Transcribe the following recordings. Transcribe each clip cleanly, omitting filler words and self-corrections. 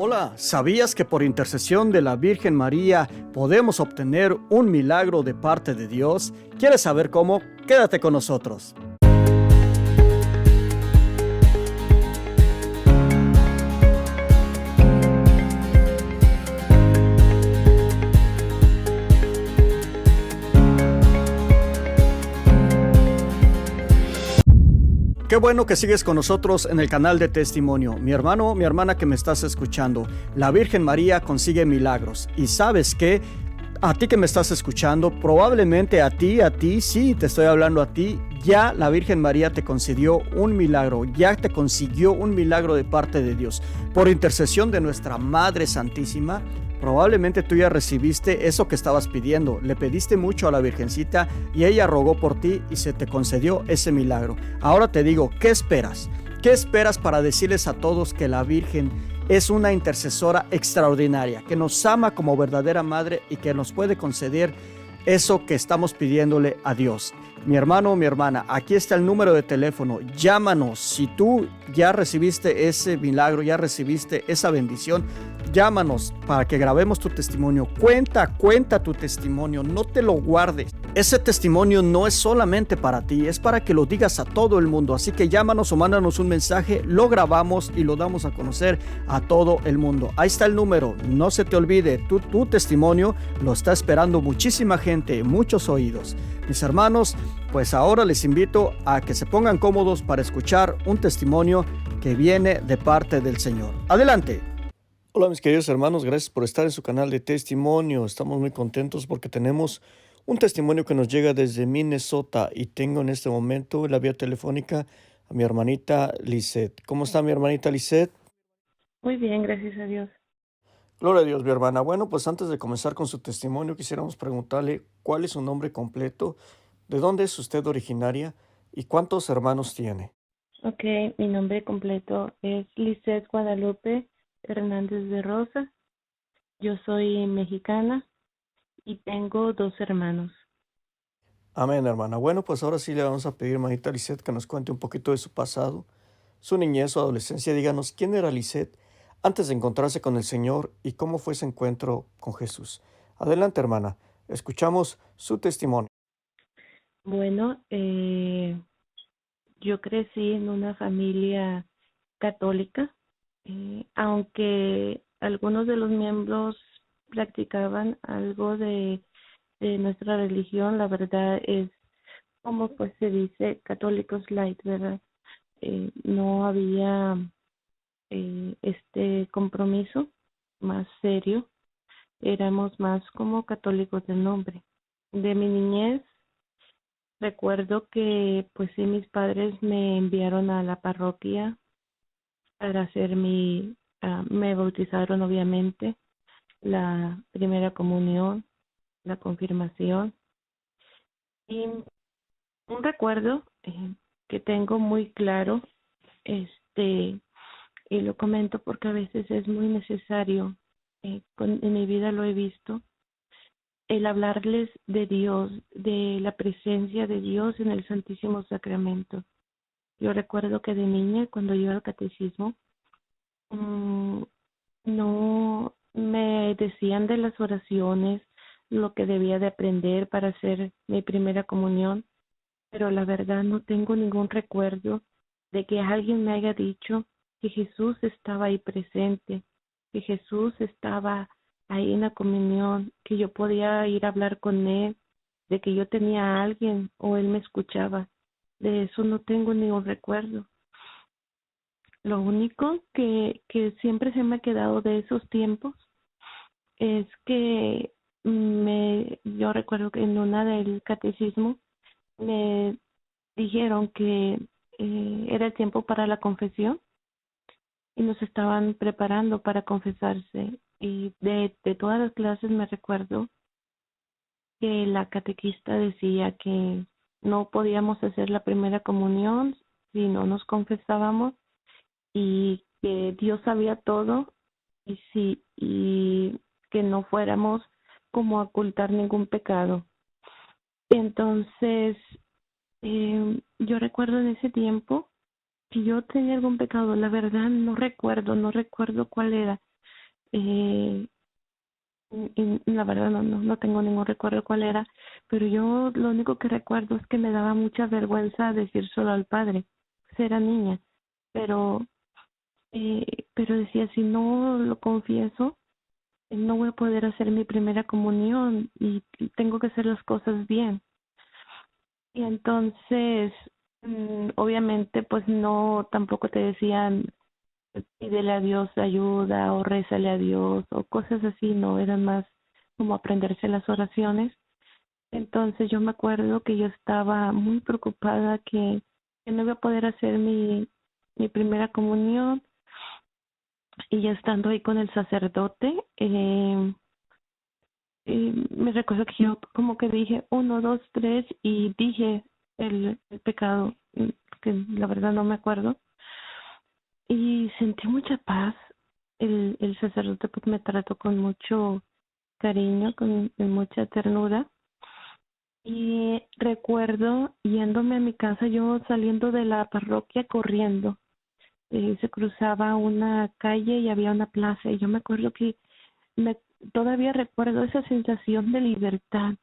Hola, ¿sabías que por intercesión de la Virgen María podemos obtener un milagro de parte de Dios? ¿Quieres saber cómo? Quédate con nosotros. Qué bueno que sigues con nosotros en el canal de Testimonio. Mi hermano, mi hermana que me estás escuchando, la Virgen María consigue milagros. ¿Y sabes qué? A ti que me estás escuchando, probablemente a ti, sí, te estoy hablando a ti, ya la Virgen María te concedió un milagro, ya te consiguió un milagro de parte de Dios. Por intercesión de nuestra Madre Santísima, probablemente tú ya recibiste eso que estabas pidiendo, le pediste mucho a la Virgencita y ella rogó por ti y se te concedió ese milagro. Ahora te digo, ¿qué esperas? ¿Qué esperas para decirles a todos que la Virgen es una intercesora extraordinaria, que nos ama como verdadera madre y que nos puede conceder eso que estamos pidiéndole a Dios? Mi hermano o mi hermana, aquí está el número de teléfono. Llámanos. Si tú ya recibiste ese milagro, ya recibiste esa bendición, llámanos para que grabemos tu testimonio. Cuenta tu testimonio, no te lo guardes. Ese testimonio no es solamente para ti, es para que lo digas a todo el mundo. Así que llámanos o mándanos un mensaje, lo grabamos y lo damos a conocer a todo el mundo. Ahí está el número, no se te olvide, tu testimonio lo está esperando muchísima gente, muchos oídos. Mis hermanos, pues ahora les invito a que se pongan cómodos para escuchar un testimonio que viene de parte del Señor. Adelante. Hola mis queridos hermanos, gracias por estar en su canal de Testimonio. Estamos muy contentos porque tenemos un testimonio que nos llega desde Minnesota y tengo en este momento en la vía telefónica a mi hermanita Lisette. ¿Cómo está mi hermanita Lisette? Muy bien, gracias a Dios. Gloria a Dios, mi hermana. Bueno, pues antes de comenzar con su testimonio, quisiéramos preguntarle cuál es su nombre completo, de dónde es usted originaria y cuántos hermanos tiene. Ok, mi nombre completo es Lisette Guadalupe Hernández de Rosa. Yo soy mexicana y tengo 2 hermanos. Amén, hermana. Bueno, pues ahora sí le vamos a pedir, hermanita Lisette, que nos cuente un poquito de su pasado, su niñez, su adolescencia. Díganos quién era Lisette antes de encontrarse con el Señor y cómo fue ese encuentro con Jesús. Adelante, hermana. Escuchamos su testimonio. Bueno, yo crecí en una familia católica, aunque algunos de los miembros practicaban algo de nuestra religión, la verdad es, como pues se dice, católicos light, ¿verdad? No había este compromiso más serio, éramos más como católicos de nombre. De mi niñez recuerdo que pues sí, mis padres me enviaron a la parroquia para hacer me bautizaron obviamente, la primera comunión, la confirmación y un recuerdo que tengo muy claro, este, y lo comento porque a veces es muy necesario, en mi vida lo he visto, el hablarles de Dios, de la presencia de Dios en el Santísimo Sacramento. Yo recuerdo que de niña, cuando iba al catecismo, mm, no me decían de las oraciones, lo que debía de aprender para hacer mi primera comunión, pero la verdad no tengo ningún recuerdo de que alguien me haya dicho que Jesús estaba ahí presente, que Jesús estaba ahí en la comunión, que yo podía ir a hablar con Él, de que yo tenía a alguien o Él me escuchaba. De eso no tengo ningún recuerdo. Lo único que siempre se me ha quedado de esos tiempos es que yo recuerdo que en una del catecismo me dijeron que era el tiempo para la confesión y nos estaban preparando para confesarse. Y de todas las clases me recuerdo que la catequista decía que no podíamos hacer la primera comunión si no nos confesábamos y que Dios sabía todo y que no fuéramos como a ocultar ningún pecado. Entonces, yo recuerdo en ese tiempo que yo tenía algún pecado, la verdad no recuerdo cuál era. Eh, y la verdad no tengo ningún recuerdo cuál era, pero yo lo único que recuerdo es que me daba mucha vergüenza decir solo al padre, pues era niña, pero pero decía, si no lo confieso, no voy a poder hacer mi primera comunión y tengo que hacer las cosas bien. Y entonces, obviamente, pues no, tampoco te decían, pídele a Dios ayuda o rézale a Dios o cosas así, no, eran más como aprenderse las oraciones. Entonces yo me acuerdo que yo estaba muy preocupada que no iba a poder hacer mi primera comunión y ya estando ahí con el sacerdote, me recuerdo que yo como que dije uno, dos, tres y dije el pecado, que la verdad no me acuerdo, y sentí mucha paz. El sacerdote pues me trató con mucho cariño, con mucha ternura. Y recuerdo yéndome a mi casa, yo saliendo de la parroquia corriendo. Se cruzaba una calle y había una plaza. Y yo me acuerdo que me, todavía recuerdo esa sensación de libertad.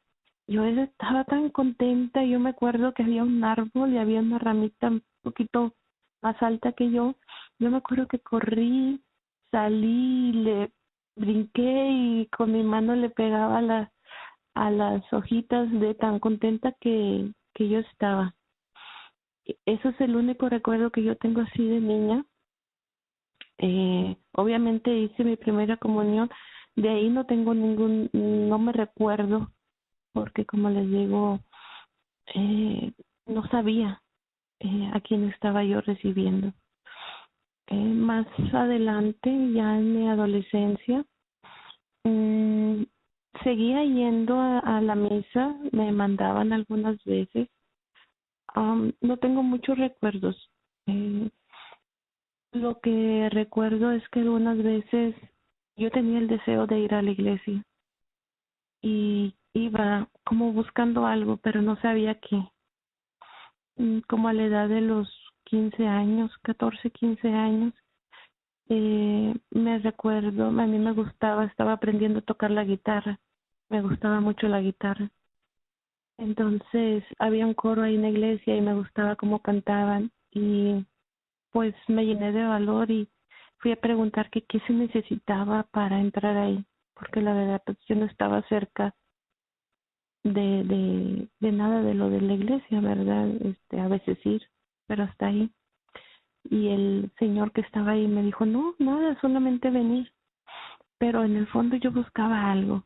Yo estaba tan contenta. Yo me acuerdo que había un árbol y había una ramita un poquito más alta que yo. Yo me acuerdo que corrí, salí, le brinqué y con mi mano le pegaba a las hojitas de tan contenta que yo estaba. Eso es el único recuerdo que yo tengo así de niña. Obviamente hice mi primera comunión, de ahí no tengo no me recuerdo, porque como les digo, no sabía a quién estaba yo recibiendo. Más adelante, ya en mi adolescencia, mm, seguía yendo a la misa, me mandaban algunas veces. No tengo muchos recuerdos. Eh, lo que recuerdo es que algunas veces yo tenía el deseo de ir a la iglesia y iba como buscando algo, pero no sabía qué. Como a la edad de los 15 años, 14, 15 años, me recuerdo, a mí me gustaba, estaba aprendiendo a tocar la guitarra, me gustaba mucho la guitarra. Entonces había un coro ahí en la iglesia y me gustaba cómo cantaban y pues me llené de valor y fui a preguntar que qué se necesitaba para entrar ahí, porque la verdad pues yo no estaba cerca de nada de lo de la iglesia, ¿verdad? A veces ir, pero hasta ahí. Y el señor que estaba ahí me dijo, no, nada, solamente venir. Pero en el fondo yo buscaba algo,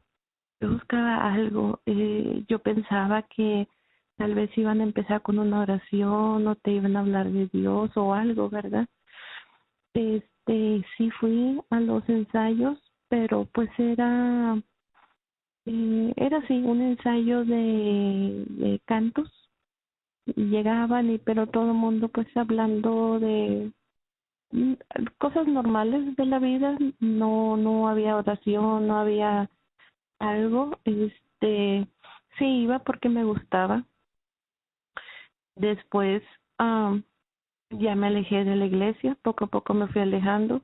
yo pensaba que tal vez iban a empezar con una oración o te iban a hablar de Dios o algo, ¿verdad? Sí fui a los ensayos, pero pues era así, un ensayo de cantos. Y llegaban pero todo el mundo pues hablando de mm, cosas normales de la vida, no había oración, no había algo. Sí iba porque me gustaba. Después ya me alejé de la iglesia, poco a poco me fui alejando.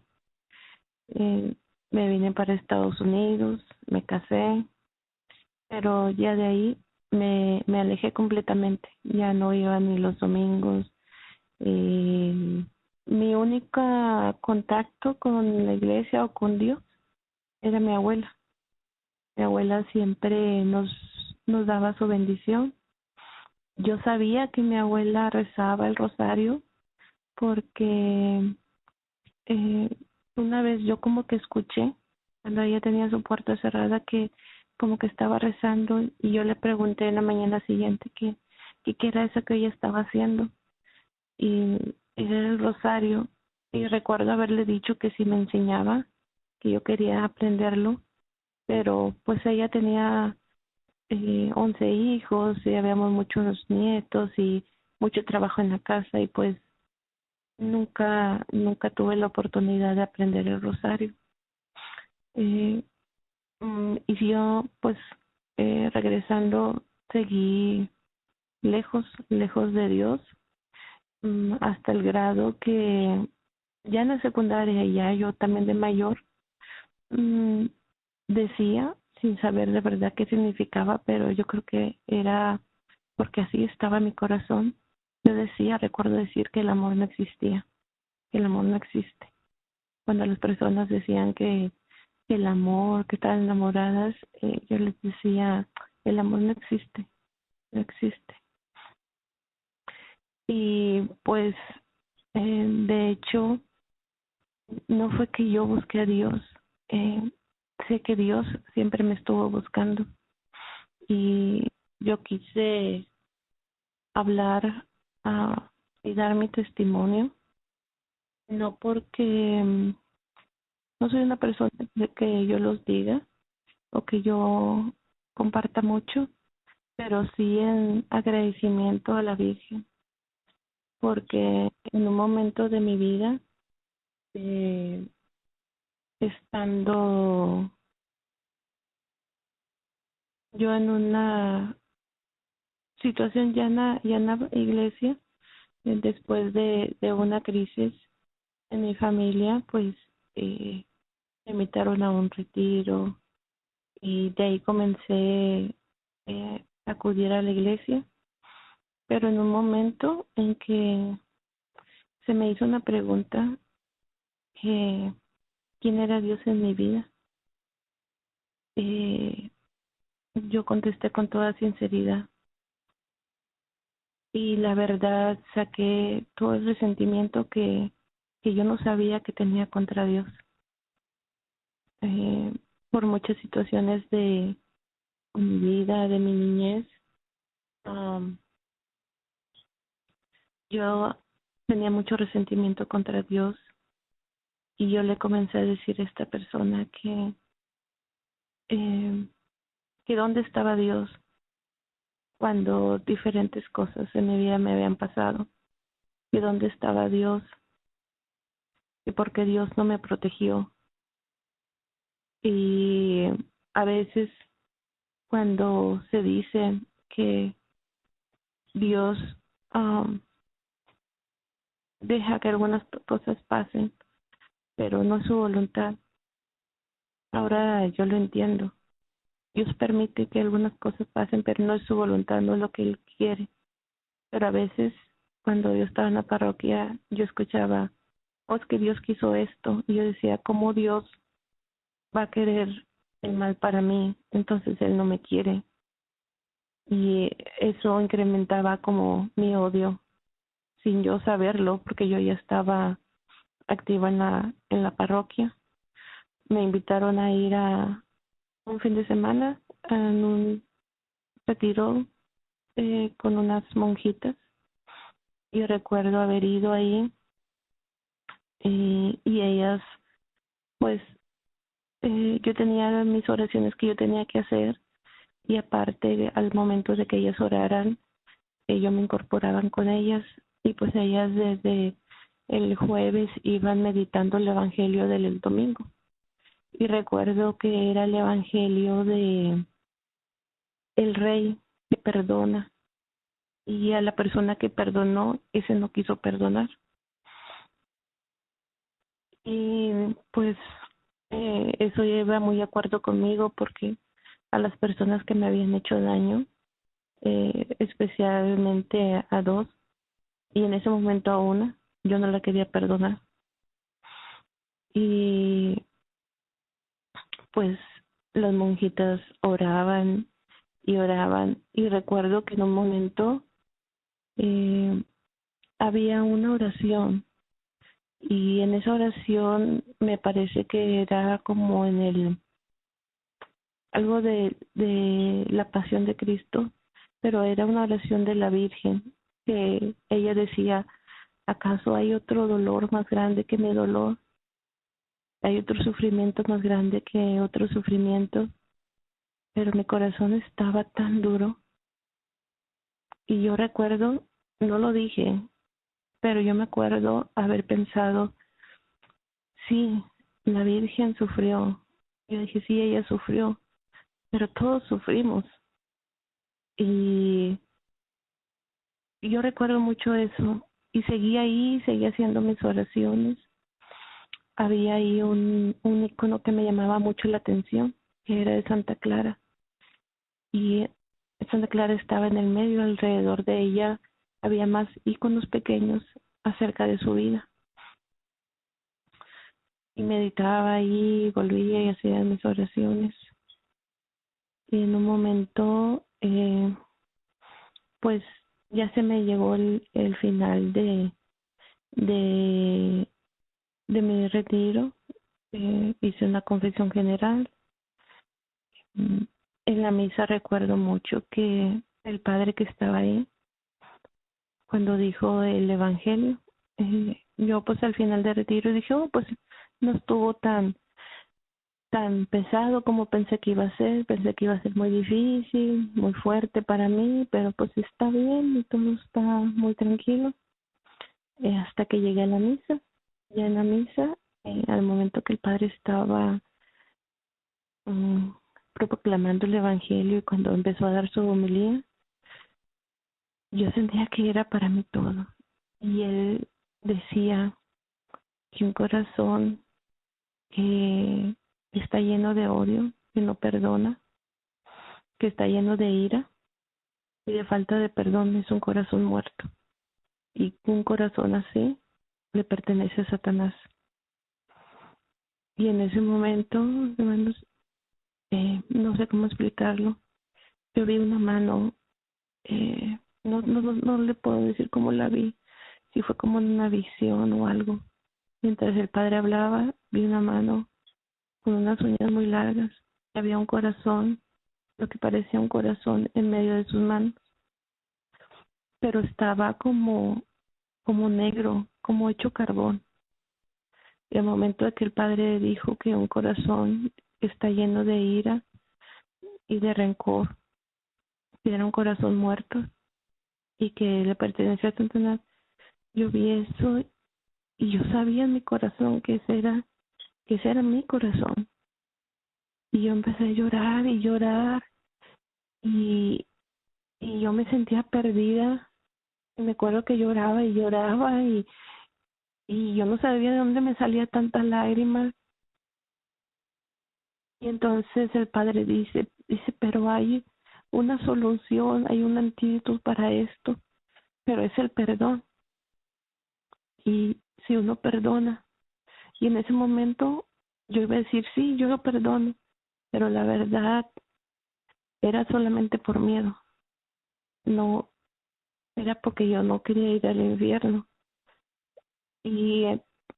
eh, Me vine para Estados Unidos, me casé, pero ya de ahí me alejé completamente, ya no iba ni los domingos. Mi único contacto con la iglesia o con Dios era mi abuela. Mi abuela siempre nos daba su bendición. Yo sabía que mi abuela rezaba el rosario porque eh, una vez yo como que escuché, cuando ella tenía su puerta cerrada, que como que estaba rezando y yo le pregunté en la mañana siguiente qué era eso que ella estaba haciendo y era el rosario y recuerdo haberle dicho que si me enseñaba, que yo quería aprenderlo, pero pues ella tenía 11 hijos y habíamos muchos nietos y mucho trabajo en la casa y pues nunca tuve la oportunidad de aprender el rosario. Eh, y yo pues regresando seguí lejos de Dios, hasta el grado que ya en la secundaria, ya yo también de mayor, mm, decía, sin saber de verdad qué significaba, pero yo creo que era porque así estaba mi corazón. Yo decía, recuerdo decir que el amor no existía, que el amor no existe. Cuando las personas decían que el amor, que estaban enamoradas, yo les decía, el amor no existe, no existe. Y pues, de hecho, no fue que yo busqué a Dios, eh, sé que Dios siempre me estuvo buscando y yo quise hablar y dar mi testimonio, no porque no soy una persona de que yo los diga o que yo comparta mucho, pero sí en agradecimiento a la Virgen, porque en un momento de mi vida, eh, estando yo en una situación ya en la iglesia, después de una crisis en mi familia, pues me invitaron a un retiro y de ahí comencé a acudir a la iglesia, pero en un momento en que se me hizo una pregunta, que quién era Dios en mi vida. Eh, yo contesté con toda sinceridad y la verdad saqué todo el resentimiento que yo no sabía que tenía contra Dios, eh, por muchas situaciones de mi vida, de mi niñez. um, yo tenía mucho resentimiento contra Dios y yo le comencé a decir a esta persona eh, que dónde estaba Dios cuando diferentes cosas en mi vida me habían pasado, que dónde estaba Dios y por qué Dios no me protegió. Y a veces cuando se dice que Dios um, deja que algunas cosas pasen, pero no es su voluntad. Ahora yo lo entiendo. Dios permite que algunas cosas pasen, pero no es su voluntad, no es lo que Él quiere. Pero a veces, cuando yo estaba en la parroquia, yo escuchaba, oh, es que Dios quiso esto. Y yo decía, ¿cómo Dios va a querer el mal para mí? Entonces Él no me quiere. Y eso incrementaba como mi odio, sin yo saberlo, porque yo ya estaba activa en la parroquia. Me invitaron a ir a un fin de semana en un retiro con unas monjitas y recuerdo haber ido ahí, y ellas pues yo tenía mis oraciones que yo tenía que hacer y aparte al momento de que ellas oraran, yo me incorporaban con ellas y pues ellas desde el jueves iban meditando el evangelio del domingo y recuerdo que era el evangelio de el rey que perdona y a la persona que perdonó ese no quiso perdonar y pues eso lleva muy de acuerdo conmigo porque a las personas que me habían hecho daño, especialmente a dos y en ese momento a una, yo no la quería perdonar y pues las monjitas oraban y recuerdo que en un momento eh, había una oración y en esa oración me parece que era como en el algo de la pasión de Cristo, pero era una oración de la Virgen, que ella decía, ¿acaso hay otro dolor más grande que mi dolor? ¿Hay otro sufrimiento más grande que otro sufrimiento? pero mi corazón estaba tan duro. Y yo recuerdo, no lo dije, pero yo me acuerdo haber pensado, sí, la Virgen sufrió. Yo dije, sí, ella sufrió, pero todos sufrimos. Y yo recuerdo mucho eso. Y seguí ahí, seguí haciendo mis oraciones. Había ahí un icono que me llamaba mucho la atención, que era de Santa Clara. Y Santa Clara estaba en el medio, alrededor de ella había más iconos pequeños acerca de su vida. Y meditaba ahí, volvía y hacía mis oraciones. Y en un momento, pues ya se me llegó el final de, de mi retiro. Hice una confesión general. En la misa recuerdo mucho que el padre que estaba ahí, cuando dijo el evangelio, yo pues al final del retiro dije, oh, pues no estuvo tan pesado como pensé que iba a ser. Pensé que iba a ser muy difícil, muy fuerte para mí, pero pues está bien y todo está muy tranquilo. Hasta que llegué a la misa. Ya en la misa, al momento que el padre estaba mm, proclamando el evangelio, y cuando empezó a dar su homilía, yo sentía que era para mí todo. Y él decía que un corazón que está lleno de odio, que no perdona, que está lleno de ira y de falta de perdón, es un corazón muerto. Y un corazón así le pertenece a Satanás. Y en ese momento, hermanos, no sé cómo explicarlo. Yo vi una mano, no le puedo decir cómo la vi, si fue como en una visión o algo. Mientras el padre hablaba, vi una mano con unas uñas muy largas. Había un corazón, lo que parecía un corazón en medio de sus manos, pero estaba como negro, como hecho carbón. Y al momento de que el padre dijo que un corazón está lleno de ira y de rencor, que era un corazón muerto y que le pertenecía a Satanás, yo vi eso y yo sabía en mi corazón que ese era mi corazón. Y yo empecé a llorar y llorar y, y yo me sentía perdida. Y me acuerdo que lloraba y lloraba y yo no sabía de dónde me salía tantas lágrimas. Y entonces el padre dice, pero hay una solución, hay un antídoto para esto, pero es el perdón. Y si uno perdona, y en ese momento yo iba a decir, sí, yo lo perdono, pero la verdad era solamente por miedo, no era porque yo no quería ir al infierno. Y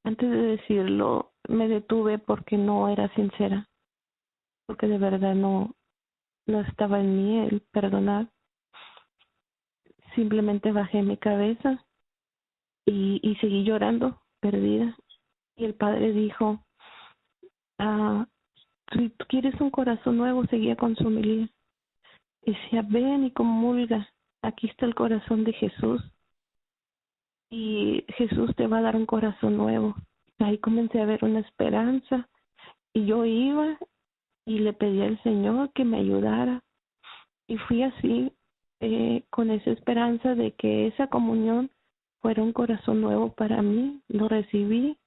antes de decirlo, me detuve porque no era sincera, porque de verdad no estaba en mí el perdonar. Simplemente bajé mi cabeza y seguí llorando, perdida. Y el padre dijo, ah, si tú quieres un corazón nuevo, seguía con su homilía. Decía, ven y comulga, aquí está el corazón de Jesús y Jesús te va a dar un corazón nuevo. Ahí comencé a ver una esperanza y yo iba y le pedí al Señor que me ayudara y fui así, con esa esperanza de que esa comunión fuera un corazón nuevo para mí. Lo recibí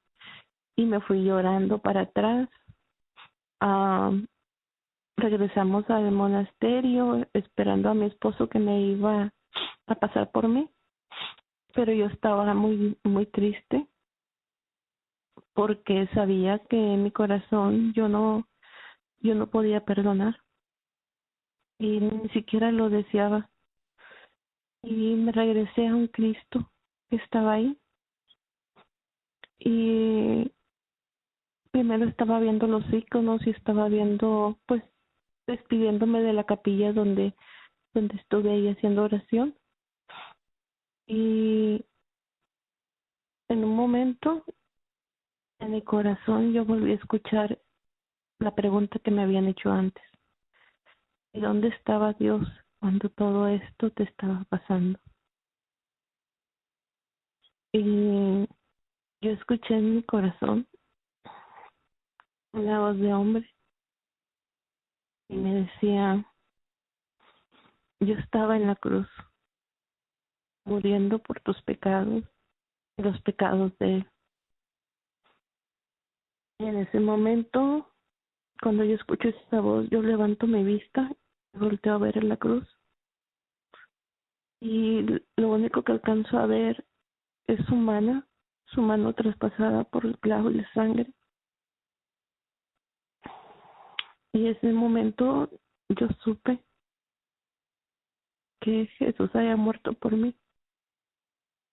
y me fui llorando para atrás. Ah, regresamos al monasterio esperando a mi esposo que me iba a pasar por mí, pero yo estaba muy triste porque sabía que en mi corazón yo no podía perdonar y ni siquiera lo deseaba. Y me regresé a un Cristo que estaba ahí y primero estaba viendo los iconos y estaba viendo, pues, despidiéndome de la capilla donde estuve ahí haciendo oración. Y en un momento, en mi corazón, yo volví a escuchar la pregunta que me habían hecho antes. ¿Y dónde estaba Dios cuando todo esto te estaba pasando? Y yo escuché en mi corazón una voz de hombre y me decía, yo estaba en la cruz muriendo por tus pecados y los pecados de él. Y en ese momento, cuando yo escucho esa voz, yo levanto mi vista y volteo a ver en la cruz. Y lo único que alcanzo a ver es su mano traspasada por el clavo de sangre. Y en ese momento yo supe que Jesús había muerto por mí.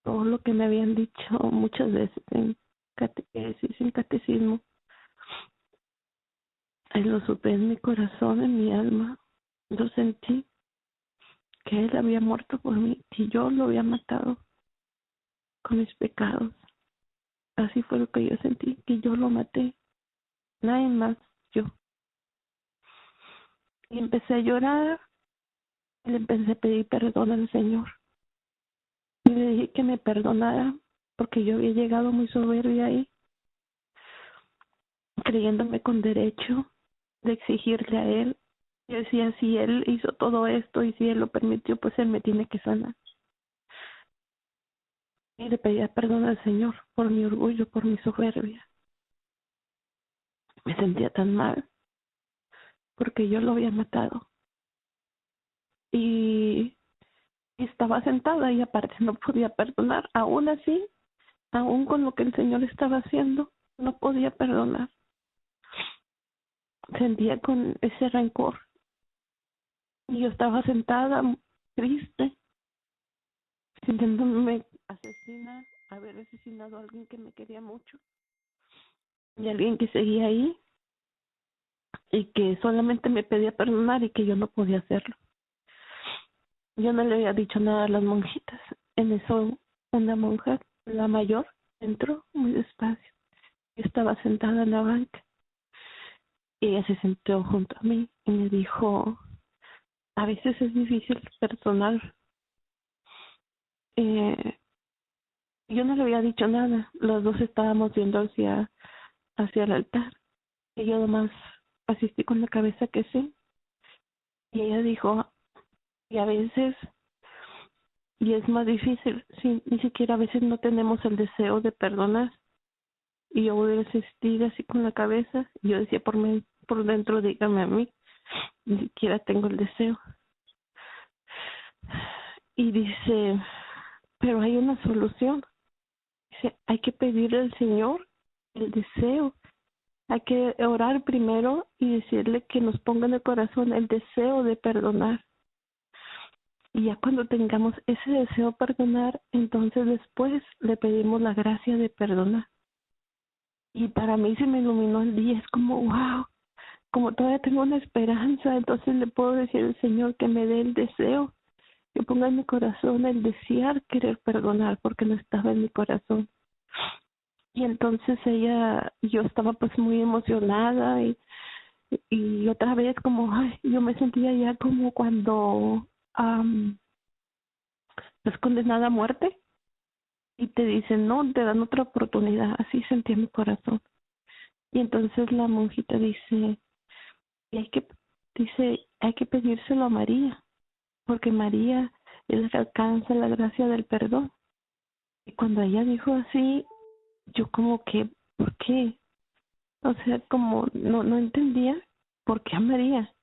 Todo lo que me habían dicho muchas veces en catequesis, en catecismo, lo supe en mi corazón, en mi alma. Lo sentí, que Él había muerto por mí, que yo lo había matado con mis pecados. Así fue lo que yo sentí, que yo lo maté, nadie más, yo. Y empecé a llorar, y le empecé a pedir perdón al Señor. Y le dije que me perdonara, porque yo había llegado muy soberbia ahí, creyéndome con derecho de exigirle a Él. Yo decía, si Él hizo todo esto y si Él lo permitió, pues Él me tiene que sanar. Y le pedía perdón al Señor por mi orgullo, por mi soberbia. Me sentía tan mal, porque yo lo había matado. Y estaba sentada y aparte no podía perdonar. Aún así, aún con lo que el Señor estaba haciendo, no podía perdonar. Sentía con ese rencor. Y yo estaba sentada, triste, sintiéndome asesina, haber asesinado a alguien que me quería mucho. Y alguien que seguía ahí y que solamente me pedía perdonar y que yo no podía hacerlo. Yo no le había dicho nada a las monjitas. En eso, una monja, la mayor, entró muy despacio. Yo estaba sentada en la banca y ella se sentó junto a mí y me dijo, a veces es difícil perdonar. Yo no le había dicho nada. Los dos estábamos viendo hacia el altar y yo nomás asistí con la cabeza que sí. Y ella dijo, y a veces, y es más difícil, sí, ni siquiera a veces no tenemos el deseo de perdonar. Y yo voy a asistir así con la cabeza. Y yo decía por dentro, dígame a mí, ni siquiera tengo el deseo. Y dice, pero hay una solución. Dice, hay que pedirle al Señor el deseo. Hay que orar primero y decirle que nos ponga en el corazón el deseo de perdonar. Y ya cuando tengamos ese deseo de perdonar, entonces después le pedimos la gracia de perdonar. Y para mí se me iluminó el día, es como, wow, como todavía tengo una esperanza, entonces le puedo decir al Señor que me dé el deseo, que ponga en mi corazón el desear querer perdonar, porque no estaba en mi corazón. Y entonces yo estaba pues muy emocionada y otra vez como, yo me sentía ya como cuando es condenada a muerte y te dicen, no, te dan otra oportunidad. Así sentía mi corazón. Y entonces la monjita dice, hay que pedírselo a María, porque María es la que alcanza la gracia del perdón. Y cuando ella dijo así, yo como que, ¿por qué? O sea, como no entendía por qué a María,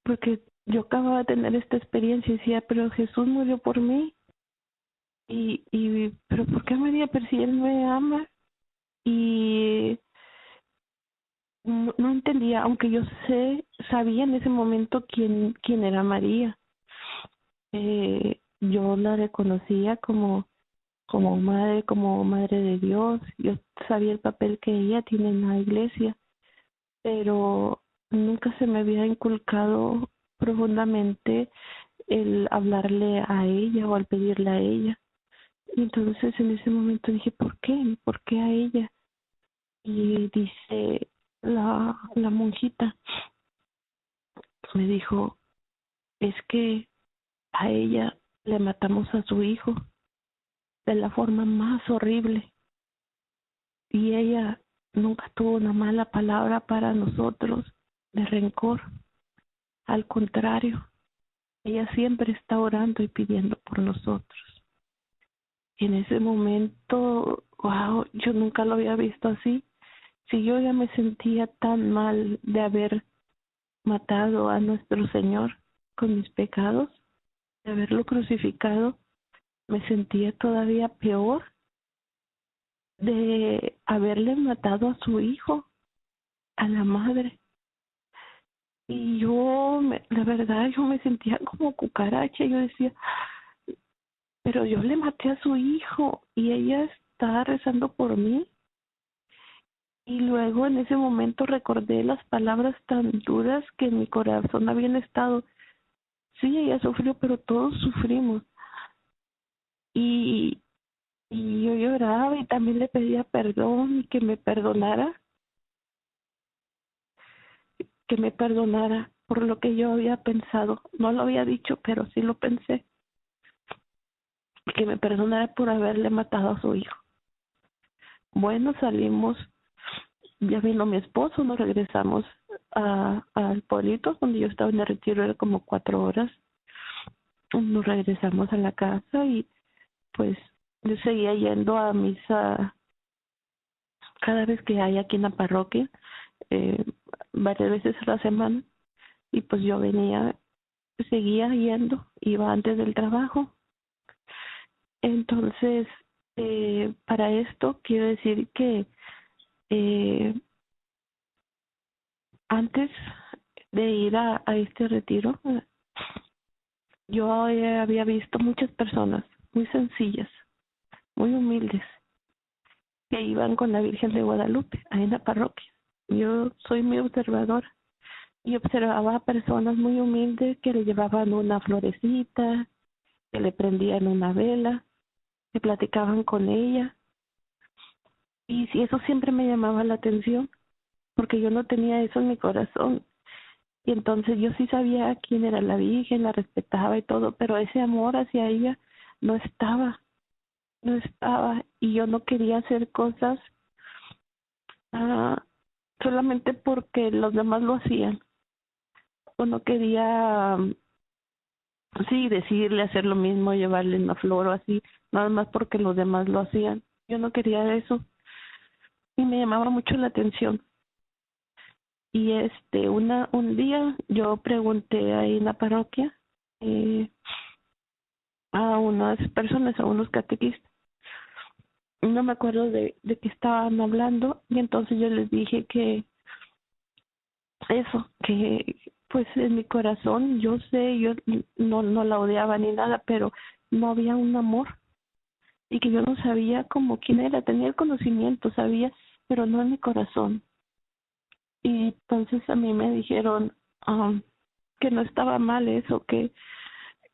porque yo acababa de tener esta experiencia y decía, pero Jesús murió por mí, pero ¿por qué a María? Pero si Él me ama. Y no entendía, aunque yo sabía en ese momento quién era María. Yo la reconocía como madre de Dios. Yo sabía el papel que ella tiene en la iglesia, pero nunca se me había inculcado profundamente el hablarle a ella o al pedirle a ella. Y entonces en ese momento dije, ¿por qué? ¿Por qué a ella? Y dice la monjita, me dijo, es que a ella le matamos a su hijo de la forma más horrible y ella nunca tuvo una mala palabra para nosotros de rencor. Al contrario, ella siempre está orando y pidiendo por nosotros. Y en ese momento, wow, yo nunca lo había visto así. Si yo ya me sentía tan mal de haber matado a nuestro Señor con mis pecados, de haberlo crucificado, me sentía todavía peor de haberle matado a su hijo, a la madre. Y la verdad, yo me sentía como cucaracha. Yo decía, pero yo le maté a su hijo y ella está rezando por mí. Y luego en ese momento recordé las palabras tan duras que en mi corazón habían estado. Sí, ella sufrió, pero todos sufrimos. Y, y yo lloraba y también le pedía perdón y que me perdonara por lo que yo había pensado. No lo había dicho, pero sí lo pensé. Que me perdonara por haberle matado a su hijo. Bueno, salimos, ya vino mi esposo, nos regresamos al pueblito donde yo estaba en el retiro, era como 4 horas. Nos regresamos a la casa y pues yo seguía yendo a misa cada vez que hay aquí en la parroquia, eh, varias veces a la semana, y pues yo seguía yendo, iba antes del trabajo. Entonces, para esto quiero decir que antes de ir a este retiro, yo había visto muchas personas muy sencillas, muy humildes, que iban con la Virgen de Guadalupe, ahí en la parroquia. Yo soy muy observadora y observaba a personas muy humildes que le llevaban una florecita, que le prendían una vela, que platicaban con ella. Y si eso siempre me llamaba la atención, porque yo no tenía eso en mi corazón. Y entonces yo sí sabía quién era la Virgen, la respetaba y todo, pero ese amor hacia ella no estaba, no estaba. Y yo no quería hacer cosas ah, solamente porque los demás lo hacían. O no quería, sí, decirle, hacer lo mismo, llevarle una flor o así, nada más porque los demás lo hacían. Yo no quería eso. Y me llamaba mucho la atención. Y un día yo pregunté ahí en la parroquia eh, a unas personas, a unos catequistas. No me acuerdo de qué estaban hablando y entonces yo les dije que eso, que pues en mi corazón yo sé, yo no la odiaba ni nada, pero no había un amor y que yo no sabía como quién era, tenía el conocimiento, sabía, pero no en mi corazón. Y entonces a mí me dijeron que no estaba mal eso, que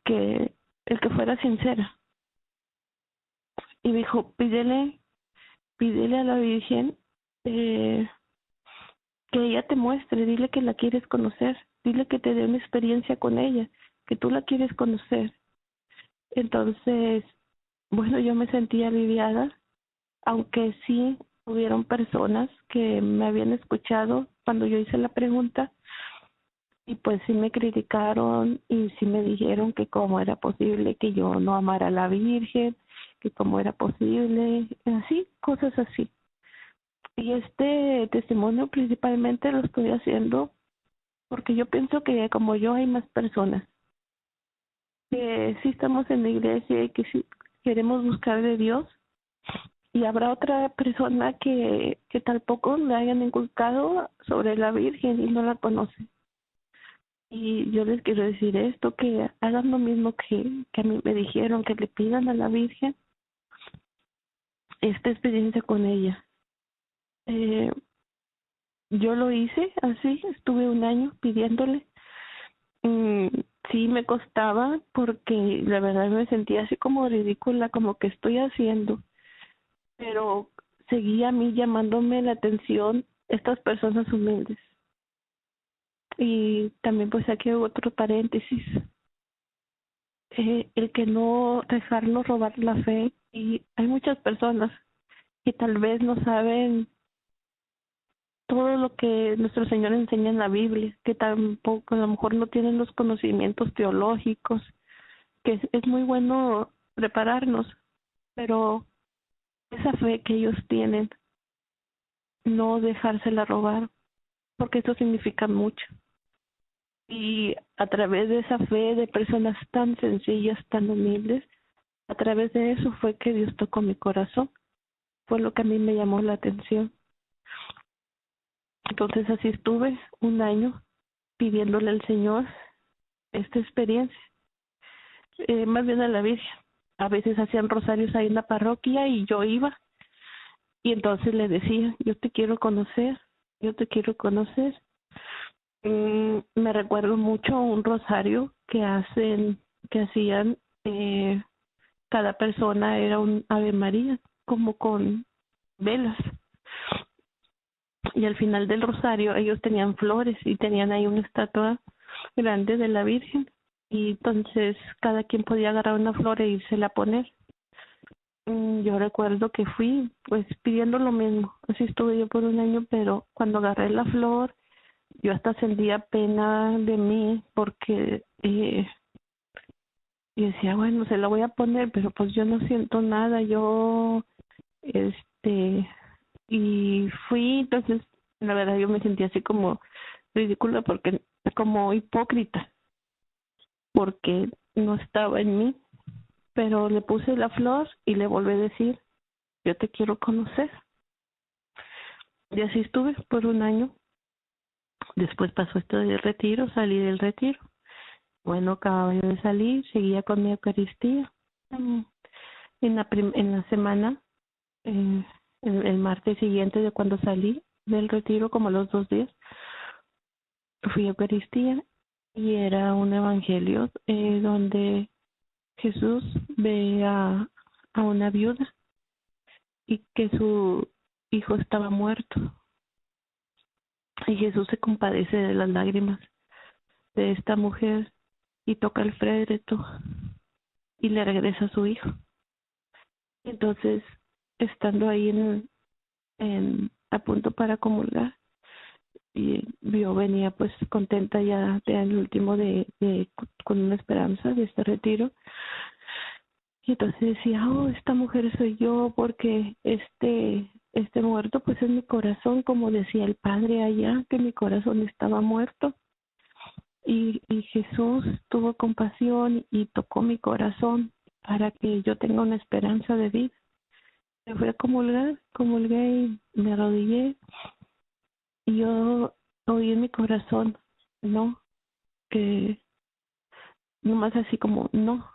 el que fuera sincera. Y me dijo, pídele a la Virgen que ella te muestre, dile que la quieres conocer, dile que te dé una experiencia con ella, que tú la quieres conocer. Entonces, bueno, yo me sentí aliviada, aunque sí hubieron personas que me habían escuchado cuando yo hice la pregunta y pues sí me criticaron y sí me dijeron que cómo era posible que yo no amara a la Virgen, que cómo era posible, así, cosas así. Y este testimonio principalmente lo estoy haciendo porque yo pienso que como yo hay más personas que sí estamos en la iglesia y que sí queremos buscar de Dios y habrá otra persona que tampoco le hayan inculcado sobre la Virgen y no la conoce. Y yo les quiero decir esto, que hagan lo mismo que a mí me dijeron, que le pidan a la Virgen esta experiencia con ella. Yo lo hice así, estuve 1 año pidiéndole. Mm, sí me costaba porque la verdad me sentía así como ridícula, como que estoy haciendo, pero seguía a mí llamándome la atención estas personas humildes. Y también pues aquí otro paréntesis, el que no dejarnos robar la fe. Y hay muchas personas que tal vez no saben todo lo que nuestro Señor enseña en la Biblia, que tampoco a lo mejor no tienen los conocimientos teológicos, que es muy bueno prepararnos, pero esa fe que ellos tienen, no dejársela robar, porque eso significa mucho. Y a través de esa fe de personas tan sencillas, tan humildes, a través de eso fue que Dios tocó mi corazón. Fue lo que a mí me llamó la atención. Entonces así estuve un año pidiéndole al Señor esta experiencia, más bien a la Virgen. A veces hacían rosarios ahí en la parroquia y yo iba y entonces le decía, yo te quiero conocer, yo te quiero conocer. Me recuerdo mucho un rosario que hacían, cada persona era un Ave María, como con velas. Y al final del rosario ellos tenían flores y tenían ahí una estatua grande de la Virgen. Y entonces cada quien podía agarrar una flor e írsela a poner. Yo recuerdo que fui pues pidiendo lo mismo. Así estuve yo por un año, pero cuando agarré la flor, yo hasta sentía pena de mí porque y decía, bueno, se la voy a poner, pero pues yo no siento nada, este, y fui, entonces, la verdad yo me sentía así como ridícula porque, como hipócrita, porque no estaba en mí, pero le puse la flor y le volví a decir, yo te quiero conocer. Y así estuve por un año. Después pasó esto del retiro, salí del retiro. Bueno, acababa yo de salir, seguía con mi Eucaristía. En la semana, el martes siguiente de cuando salí del retiro, como a los 2 días, fui a Eucaristía y era un evangelio donde Jesús ve a una viuda y que su hijo estaba muerto. Y Jesús se compadece de las lágrimas de esta mujer y toca el féretro y le regresa a su hijo. Entonces, estando ahí a punto para comulgar, y yo venía pues contenta ya del último con una esperanza de este retiro. Y entonces decía, oh, esta mujer soy yo, porque este muerto pues es mi corazón, como decía el padre allá, que mi corazón estaba muerto. Y Jesús tuvo compasión y tocó mi corazón para que yo tenga una esperanza de vida. Me fui a comulgué y me arrodillé. Y yo oí en mi corazón, no, que nomás así como, no.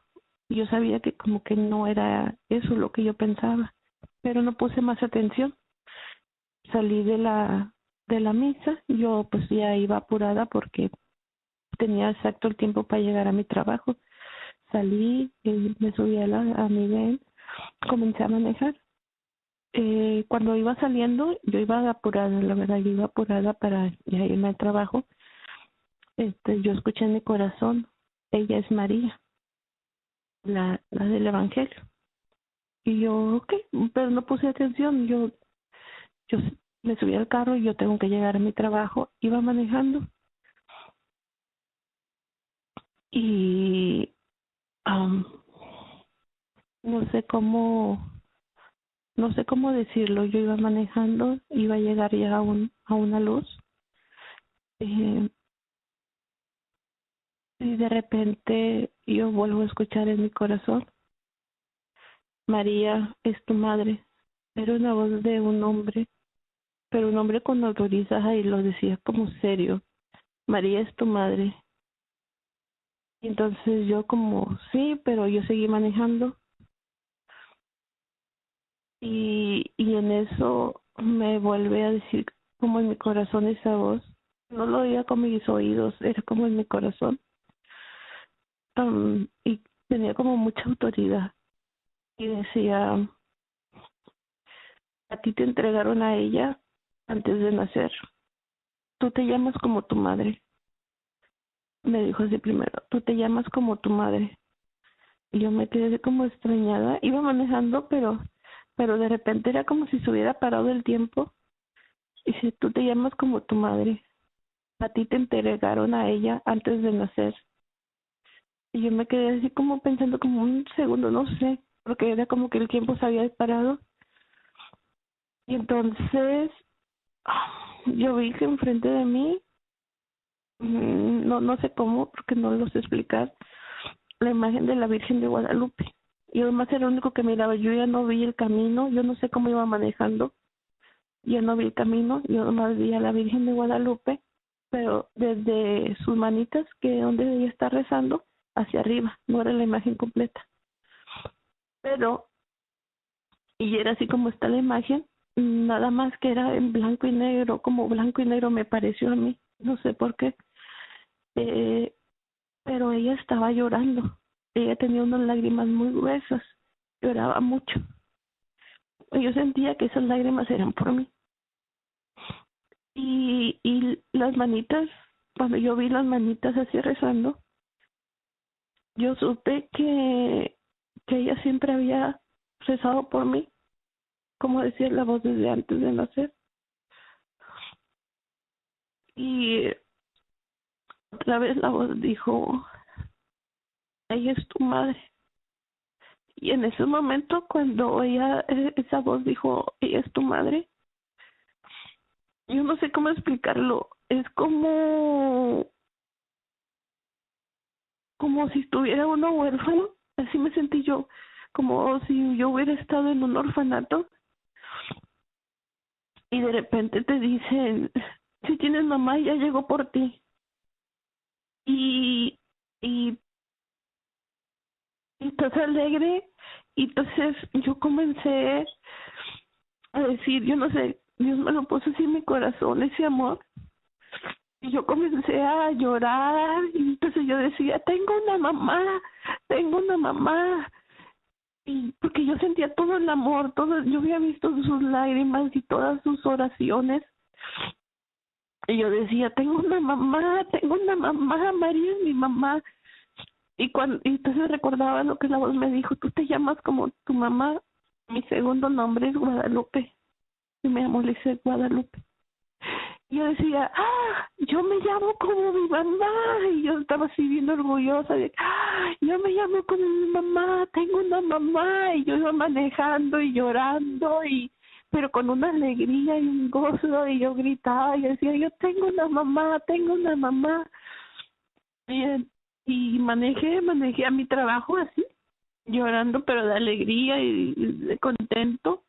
Yo sabía que como que no era eso lo que yo pensaba, pero no puse más atención. Salí de la misa, yo pues ya iba apurada porque tenía exacto el tiempo para llegar a mi trabajo. Salí, me subí a mi ven, comencé a manejar. Cuando iba saliendo, yo iba apurada, la verdad, yo iba apurada para ya irme al trabajo. Yo escuché en mi corazón, ella es María, la del Evangelio. Y yo, ok, pero no puse atención, yo me subí al carro y yo tengo que llegar a mi trabajo, iba manejando y um, no sé cómo, no sé cómo decirlo, yo iba manejando, iba a llegar ya a una luz, eh, y de repente yo vuelvo a escuchar en mi corazón, María es tu madre. Era una voz de un hombre, pero un hombre con autoridad y lo decía como serio, María es tu madre. Y entonces yo como, sí, pero yo seguí manejando y en eso me vuelve a decir como en mi corazón esa voz. No lo oía con mis oídos, era como en mi corazón. Y tenía como mucha autoridad. Y decía, a ti te entregaron a ella antes de nacer. Tú te llamas como tu madre. me dijo así primero, tú te llamas como tu madre. Y yo me quedé así como extrañada, iba manejando, pero de repente era como si se hubiera parado el tiempo. Y si tú te llamas como tu madre, a ti te entregaron a ella antes de nacer. Y yo me quedé así como pensando como un segundo, no sé, porque era como que el tiempo se había parado. Y entonces yo vi que enfrente de mí, no sé cómo, porque no lo sé explicar, la imagen de la Virgen de Guadalupe. Y además era lo único que miraba, yo ya no vi el camino, yo no sé cómo iba manejando, ya no vi el camino, yo nomás vi a la Virgen de Guadalupe, pero desde sus manitas, que donde ella está rezando, hacia arriba, no era la imagen completa. Pero, y era así como está la imagen, nada más que era en blanco y negro, como blanco y negro me pareció a mí, no sé por qué. Eh, pero ella estaba llorando, ella tenía unas lágrimas muy gruesas, lloraba mucho. Y yo sentía que esas lágrimas eran por mí. Y las manitas, cuando yo vi las manitas así rezando, yo supe que ella siempre había rezado por mí, como decía la voz desde antes de nacer. Y otra vez la voz dijo, ella es tu madre. Y en ese momento, cuando esa voz dijo, ella es tu madre, yo no sé cómo explicarlo, es como si estuviera uno huérfano, así me sentí yo, como si yo hubiera estado en un orfanato y de repente te dicen, si tienes mamá, ya llegó por ti. Y, y, y estás alegre, y entonces yo comencé a decir, yo no sé, Dios me lo puso así en mi corazón, ese amor. Y yo comencé a llorar, y entonces yo decía, tengo una mamá. Y porque yo sentía todo el amor, todo, yo había visto sus lágrimas y todas sus oraciones. Y yo decía, tengo una mamá, María es mi mamá. Y entonces recordaba lo que la voz me dijo, tú te llamas como tu mamá, mi segundo nombre es Guadalupe. Y me llamo Lizeth Guadalupe. Y yo decía, yo me llamo como mi mamá. Y yo estaba así bien orgullosa de, yo me llamo como mi mamá, tengo una mamá. Y yo iba manejando y llorando, pero con una alegría y un gozo. Y yo gritaba y decía, yo tengo una mamá, tengo una mamá. Y, y manejé a mi trabajo así, llorando, pero de alegría y de contento.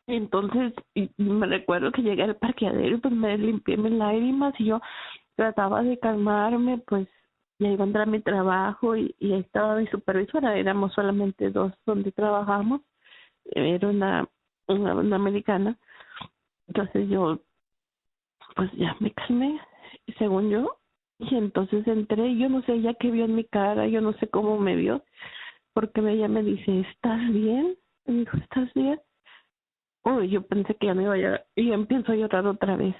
Entonces, y me recuerdo que llegué al parqueadero y pues me limpié mis lágrimas y yo trataba de calmarme, pues ya iba a entrar a mi trabajo y ahí estaba mi supervisora, éramos solamente dos donde trabajamos, era una americana. Entonces yo pues ya me calmé, según yo, y entonces entré y yo no sé ella qué vio en mi cara, yo no sé cómo me vio, porque ella me dice, ¿estás bien? Me dijo, ¿estás bien? Uy, yo pensé que ya me iba a llorar y empiezo a llorar otra vez.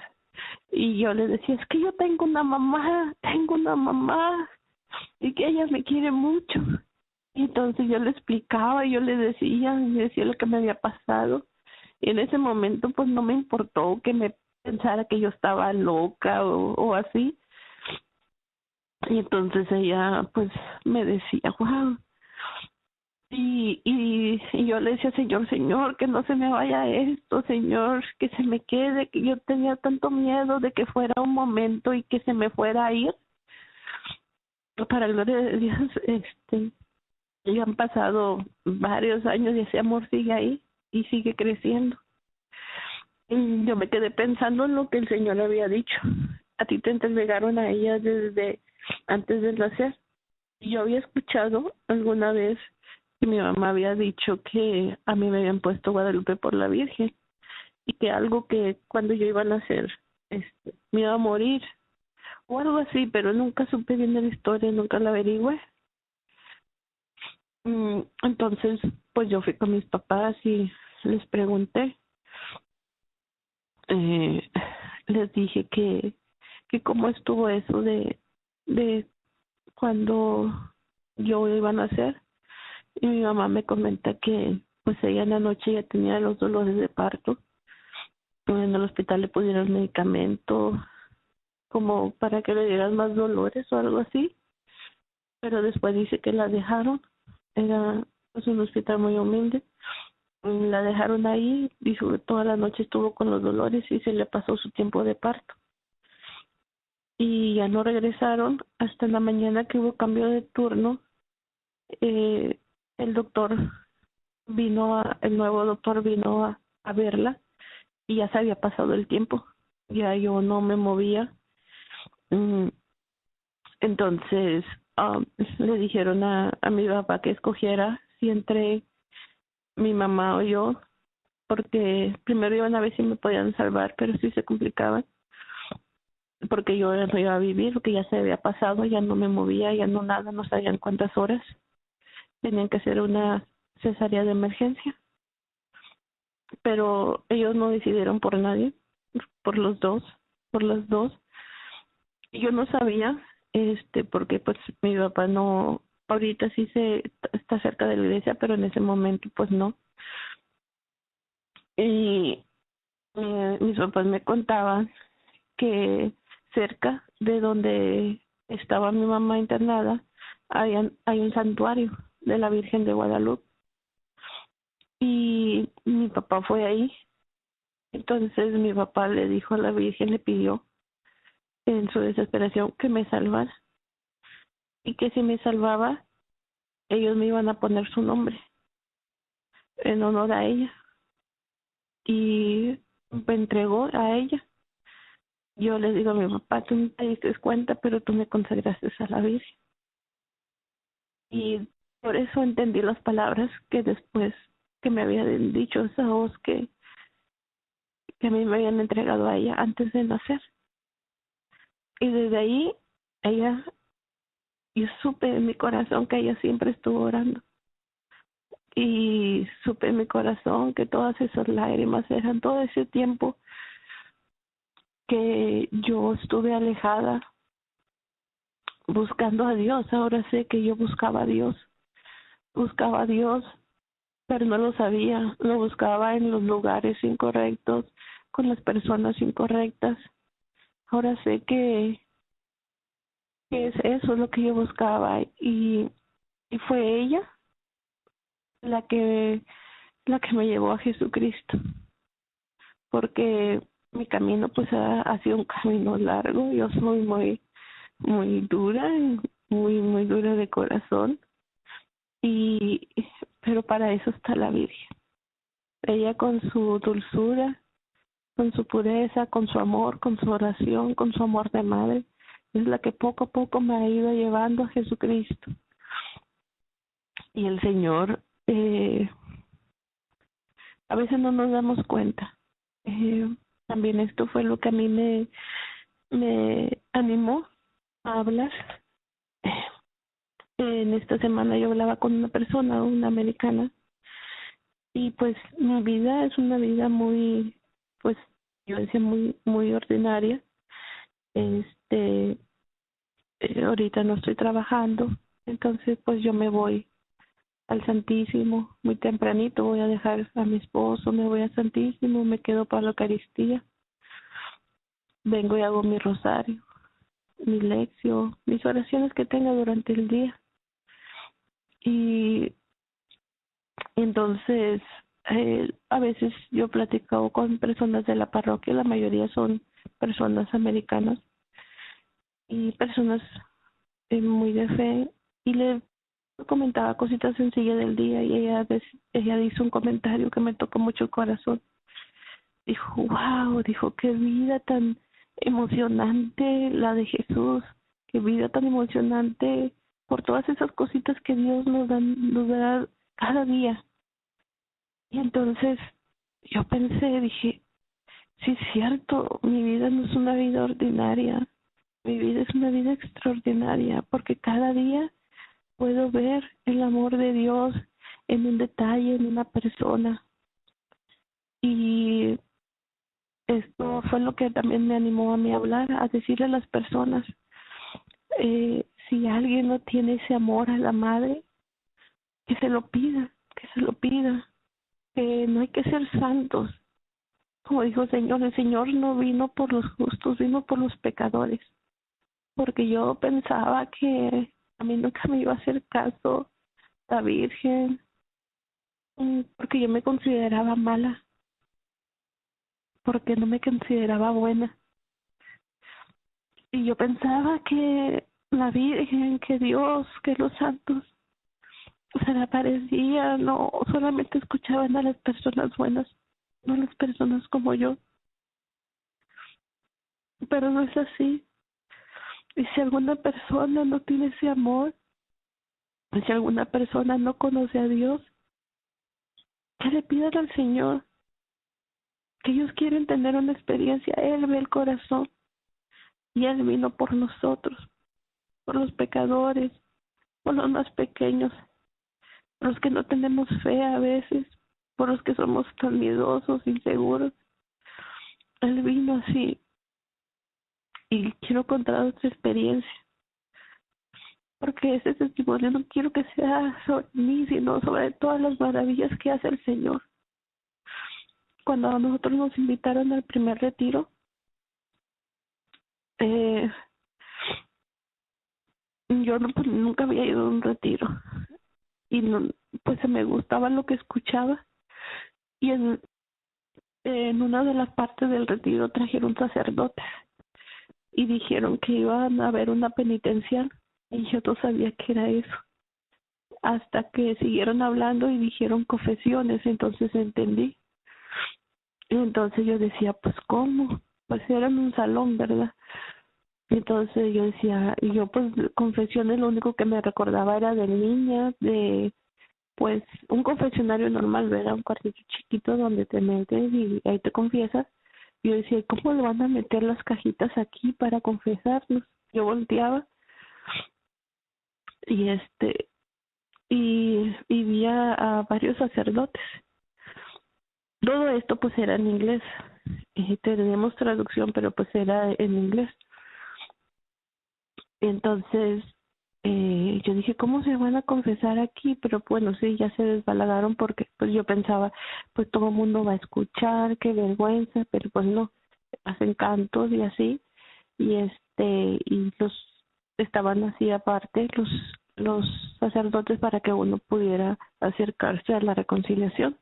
Y yo le decía, es que yo tengo una mamá y que ella me quiere mucho. Y entonces yo le explicaba y yo le decía lo que me había pasado. Y en ese momento pues no me importó que me pensara que yo estaba loca o así. Y entonces ella pues me decía, wow. Y yo le decía, Señor, que no se me vaya esto, Señor, que se me quede, que yo tenía tanto miedo de que fuera un momento y que se me fuera a ir. Para gloria de Dios, ya han pasado varios años y ese amor sigue ahí y sigue creciendo. Y yo me quedé pensando en lo que el Señor había dicho. A ti te entregaron a ella desde antes de nacer. Y yo había escuchado alguna vez que mi mamá había dicho que a mí me habían puesto Guadalupe por la Virgen y que algo que cuando yo iba a nacer me iba a morir o algo así, pero nunca supe bien de la historia, nunca la averigüé. Entonces, pues yo fui con mis papás y les pregunté, les dije que cómo estuvo eso de cuando yo iba a nacer. Y mi mamá me comenta que pues ella en la noche ya tenía los dolores de parto. En el hospital le pusieron medicamento como para que le dieran más dolores o algo así, pero después dice que la dejaron. Era pues un hospital muy humilde. La dejaron ahí, dijo que toda la noche estuvo con los dolores y se le pasó su tiempo de parto. Y ya no regresaron hasta en la mañana que hubo cambio de turno. El doctor el nuevo doctor vino a verla y ya se había pasado el tiempo. Ya yo no me movía. Entonces le dijeron a mi papá que escogiera si entre mi mamá o yo, porque primero iban a ver si me podían salvar, pero sí se complicaba, porque yo ya no iba a vivir, porque ya se había pasado, ya no me movía, ya no nada, no sabían cuántas horas. Tenían que hacer una cesárea de emergencia, pero ellos no decidieron por nadie, por las dos. Yo no sabía, porque pues mi papá no, ahorita sí está cerca de la iglesia, pero en ese momento pues no. Y mis papás me contaban que cerca de donde estaba mi mamá internada hay un santuario de la Virgen de Guadalupe y mi papá fue ahí. Entonces mi papá le dijo a la Virgen, le pidió en su desesperación que me salvara y que si me salvaba ellos me iban a poner su nombre en honor a ella, y me entregó a ella. Yo le digo a mi papá, tú no te diste cuenta, pero tú me consagraste a la Virgen. Y por eso entendí las palabras que después que me habían dicho esa voz que a mí me habían entregado a ella antes de nacer. Y desde ahí, ella, yo supe en mi corazón que ella siempre estuvo orando. Y supe en mi corazón que todas esas lágrimas eran todo ese tiempo que yo estuve alejada buscando a Dios. Ahora sé que yo buscaba a Dios, pero no lo sabía. Lo buscaba en los lugares incorrectos, con las personas incorrectas. Ahora sé que es eso lo que yo buscaba, y fue ella la que me llevó a Jesucristo, porque mi camino pues ha sido un camino largo. Yo soy muy dura, muy dura de corazón, y pero para eso está la Virgen. Ella con su dulzura, con su pureza, con su amor, con su oración, con su amor de madre, es la que poco a poco me ha ido llevando a Jesucristo. Y el Señor, a veces no nos damos cuenta. También esto fue lo que a mí me animó a hablar. En esta semana yo hablaba con una persona, una americana, y pues mi vida es una vida muy, pues yo decía muy ordinaria. Ahorita no estoy trabajando, entonces pues yo me voy al Santísimo muy tempranito, voy a dejar a mi esposo, me voy al Santísimo, me quedo para la Eucaristía, vengo y hago mi rosario, mi lección, mis oraciones que tenga durante el día. Y entonces a veces yo platico con personas de la parroquia, la mayoría son personas americanas y personas muy de fe, y le comentaba cositas sencillas del día, y ella hizo un comentario que me tocó mucho el corazón. Dijo, wow, dijo, qué vida tan emocionante la de Jesús, qué vida tan emocionante por todas esas cositas que Dios nos da cada día. Y entonces yo pensé, dije, sí es cierto, mi vida no es una vida ordinaria, mi vida es una vida extraordinaria, porque cada día puedo ver el amor de Dios en un detalle, en una persona. Y esto fue lo que también me animó a mí a hablar, a decirle a las personas, si alguien no tiene ese amor a la madre, que se lo pida, que se lo pida, que no hay que ser santos. Como dijo el Señor no vino por los justos, vino por los pecadores. Porque yo pensaba que a mí nunca me iba a hacer caso la Virgen, porque yo me consideraba mala, porque no me consideraba buena. Y yo pensaba que la Virgen, que Dios, que los santos se le aparecían, no solamente escuchaban a las personas buenas, no a las personas como yo. Pero no es así. Y si alguna persona no tiene ese amor, si alguna persona no conoce a Dios, que le pidan al Señor, que ellos quieren tener una experiencia. Él ve el corazón y Él vino por nosotros, por los pecadores, por los más pequeños, por los que no tenemos fe a veces, por los que somos tan miedosos, inseguros. Él vino así y quiero contar otra experiencia, porque ese testimonio no quiero que sea sobre mí, sino sobre todas las maravillas que hace el Señor. Cuando a nosotros nos invitaron al primer retiro, yo no, pues, nunca había ido a un retiro y no, pues me gustaba lo que escuchaba, y en una de las partes del retiro trajeron sacerdotes y dijeron que iban a haber una penitencial y yo no sabía qué era eso hasta que siguieron hablando y dijeron confesiones. Entonces entendí. Entonces yo decía, pues ¿cómo? Pues era en un salón, ¿verdad? Entonces yo decía, y yo pues confesiones lo único que me recordaba era de niña, de pues un confesionario normal, ¿verdad? Un cuartito chiquito donde te metes y ahí te confiesas. Yo decía, ¿cómo le van a meter las cajitas aquí para confesarnos? Yo volteaba y y vi a varios sacerdotes. Todo esto pues era en inglés. Teníamos traducción, pero pues era en inglés. Entonces yo dije, ¿cómo se van a confesar aquí? Pero bueno, sí, ya se desbalagaron porque pues yo pensaba, pues todo el mundo va a escuchar, qué vergüenza, pero pues no, hacen cantos y así, y y los estaban así aparte los sacerdotes para que uno pudiera acercarse a la reconciliación.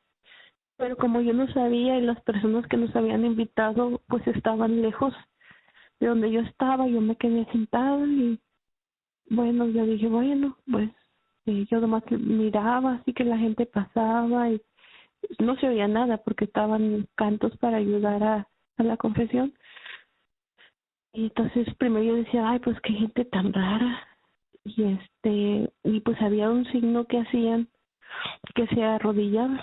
Pero como yo no sabía y las personas que nos habían invitado pues estaban lejos de donde yo estaba, yo me quedé sentada y bueno, yo dije, bueno, pues yo nomás miraba así que la gente pasaba y no se oía nada porque estaban cantos para ayudar a la confesión. Y entonces primero yo decía, ay, pues qué gente tan rara. Y pues había un signo que hacían que se arrodillaban.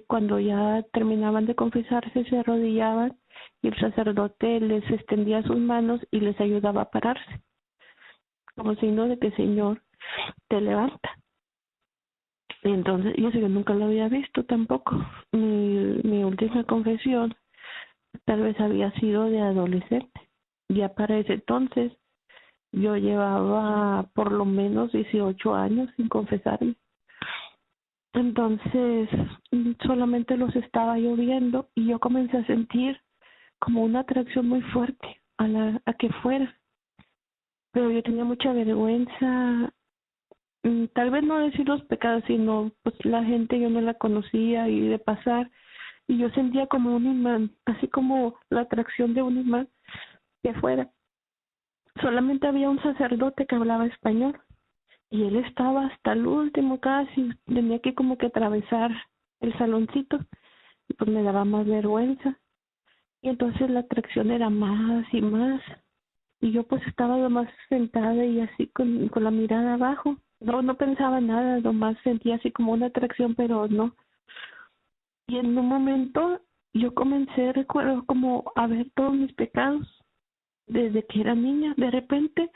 Cuando ya terminaban de confesarse, se arrodillaban y el sacerdote les extendía sus manos y les ayudaba a pararse, como signo de que Señor te levanta. Y entonces, yo nunca lo había visto tampoco. Mi última confesión tal vez había sido de adolescente. Ya para ese entonces yo llevaba por lo menos 18 años sin confesarme. Entonces solamente los estaba yo viendo y yo comencé a sentir como una atracción muy fuerte a que fuera. Pero yo tenía mucha vergüenza, tal vez no decir los pecados, sino pues la gente yo no la conocía y de pasar. Y yo sentía como un imán, así como la atracción de un imán que fuera. Solamente había un sacerdote que hablaba español y él estaba hasta el último casi, tenía que como que atravesar el saloncito y pues me daba más vergüenza. Y entonces la atracción era más y más. Y yo pues estaba nomás sentada y así con la mirada abajo. No pensaba nada, nomás sentía así como una atracción, pero no. Y en un momento yo comencé, recuerdo, como a ver todos mis pecados desde que era niña. De repente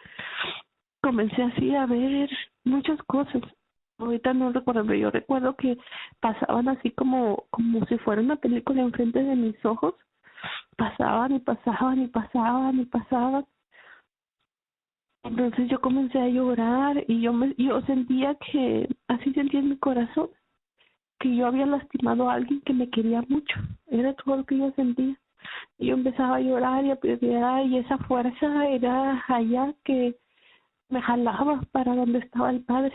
comencé así a ver muchas cosas. Ahorita no recuerdo, pero yo recuerdo que pasaban así como si fuera una película enfrente de mis ojos pasaban y pasaban y pasaban y pasaban. Entonces yo comencé a llorar y yo sentía que, así sentía en mi corazón, que yo había lastimado a alguien que me quería mucho. Era todo lo que yo sentía. Y yo empezaba a llorar y a pelear, y esa fuerza era allá que me jalaba para donde estaba el padre.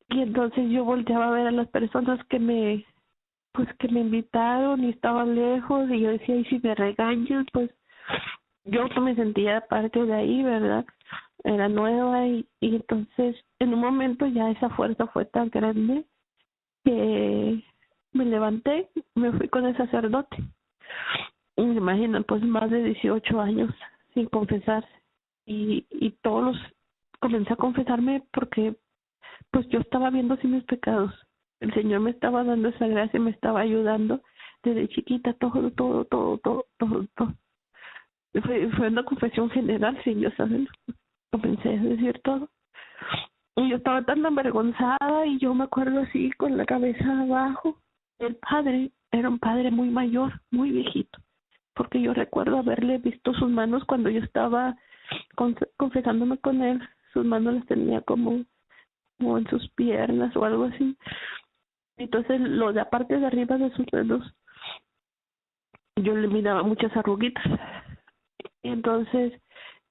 Y entonces yo volteaba a ver a las personas que me invitaron y estaban lejos, y yo decía, y si me regañan, pues yo me sentía parte de ahí, ¿verdad? Era nueva, y entonces en un momento ya esa fuerza fue tan grande que me levanté, me fui con el sacerdote. Y me imagino, pues más de 18 años sin confesarse. Y comencé a confesarme porque pues yo estaba viendo así mis pecados. El Señor me estaba dando esa gracia, me estaba ayudando desde chiquita, todo. Fue una confesión general, sin yo saberlo. Comencé a decir todo. Y yo estaba tan avergonzada, y yo me acuerdo así con la cabeza abajo. El padre era un padre muy mayor, muy viejito, porque yo recuerdo haberle visto sus manos cuando yo estaba confesándome con él. Sus manos las tenía como en sus piernas o algo así. Entonces, lo de aparte de arriba de sus dedos, yo le miraba muchas arruguitas. Y entonces,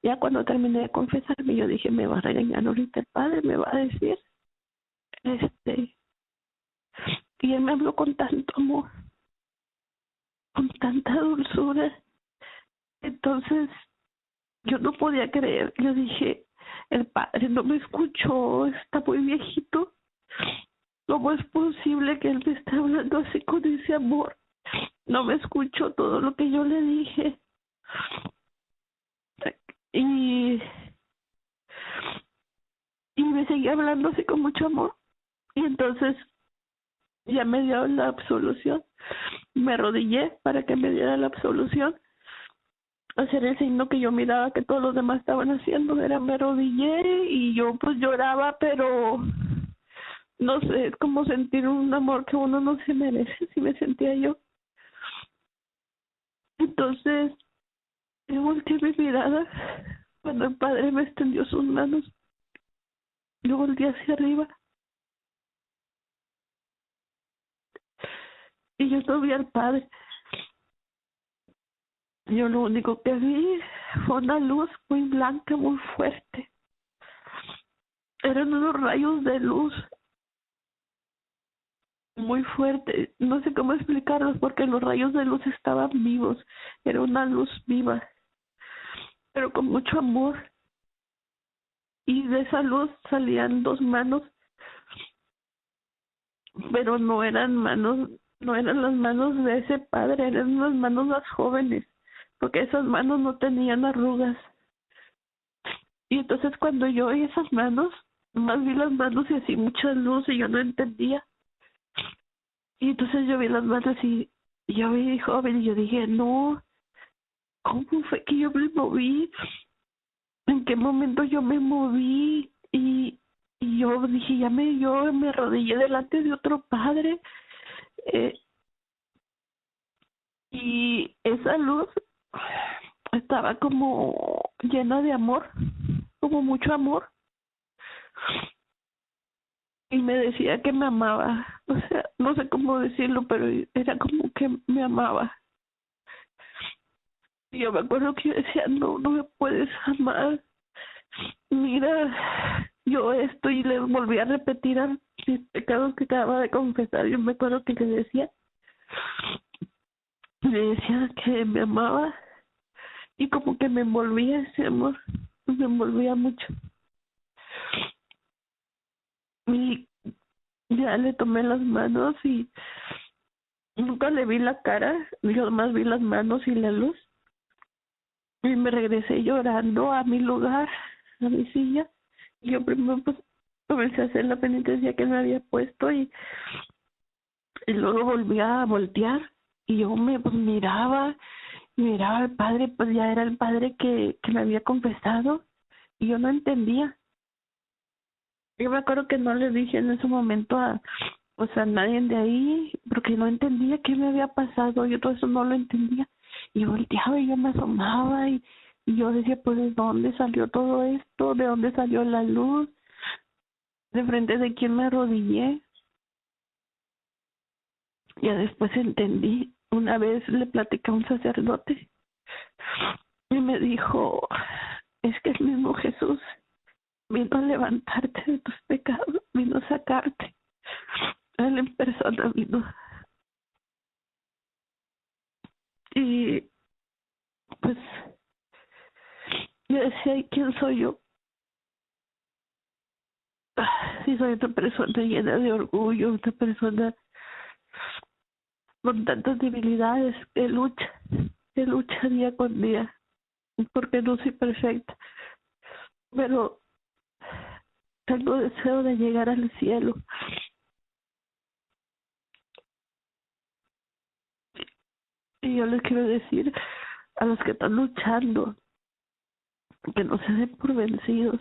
ya cuando terminé de confesarme, yo dije, me va a regañar ahorita el padre, me va a decir, y él me habló con tanto amor, con tanta dulzura. Entonces, yo no podía creer. Yo dije, el padre no me escuchó, está muy viejito. ¿Cómo es posible que él me esté hablando así con ese amor? No me escuchó todo lo que yo le dije. Y, y me seguía hablando así con mucho amor. Y entonces ya me dio la absolución. Me arrodillé para que me diera la absolución. Hacer el signo que yo miraba que todos los demás estaban haciendo, era me arrodillé, y yo pues lloraba, pero no sé, es como sentir un amor que uno no se merece, así me sentía yo. Entonces yo volteé mi mirada cuando el padre me extendió sus manos. Yo volteé hacia arriba y yo no vi al padre. Yo lo único que vi fue una luz muy blanca, muy fuerte. Eran unos rayos de luz muy fuertes. No sé cómo explicarlos porque los rayos de luz estaban vivos. Era una luz viva, pero con mucho amor. Y de esa luz salían dos manos, pero no eran las manos de ese padre, eran unas manos más jóvenes, porque esas manos no tenían arrugas. Y entonces cuando yo vi esas manos, más vi las manos y así mucha luz, y yo no entendía. Y entonces yo vi las manos y yo vi joven, y yo dije, no, ¿cómo fue que yo me moví? ¿En qué momento yo me moví? Y yo dije, yo me arrodillé delante de otro padre. Eh, y esa luz estaba como llena de amor, como mucho amor. Y me decía que me amaba. O sea, no sé cómo decirlo, pero era como que me amaba. Y yo me acuerdo que yo decía, no, no me puedes amar. Mira, yo esto, y le volví a repetir a mis pecados que acababa de confesar. Yo me acuerdo que le decía que me amaba, y como que me envolvía ese amor, me envolvía mucho. Y ya le tomé las manos y nunca le vi la cara, yo más vi las manos y la luz. Y me regresé llorando a mi lugar, a mi silla. Y yo primero pues comencé a hacer la penitencia que me había puesto, y luego volví a voltear, y yo me pues miraba al padre, pues ya era el padre que me había confesado, y yo no entendía. Yo me acuerdo que no le dije en ese momento a nadie de ahí, porque no entendía qué me había pasado, yo todo eso no lo entendía. Y volteaba y yo me asomaba y yo decía, pues, ¿de dónde salió todo esto? ¿De dónde salió la luz? ¿De frente de quién me arrodillé? Ya después entendí. Una vez le platicé a un sacerdote y me dijo, es que el mismo Jesús vino a levantarte de tus pecados, vino a sacarte. Él en persona vino. Y pues yo decía, ¿y quién soy yo? Si soy otra persona llena de orgullo, otra persona con tantas debilidades que lucha día con día, porque no soy perfecta, pero tengo deseo de llegar al cielo. Y yo les quiero decir a los que están luchando que no se den por vencidos,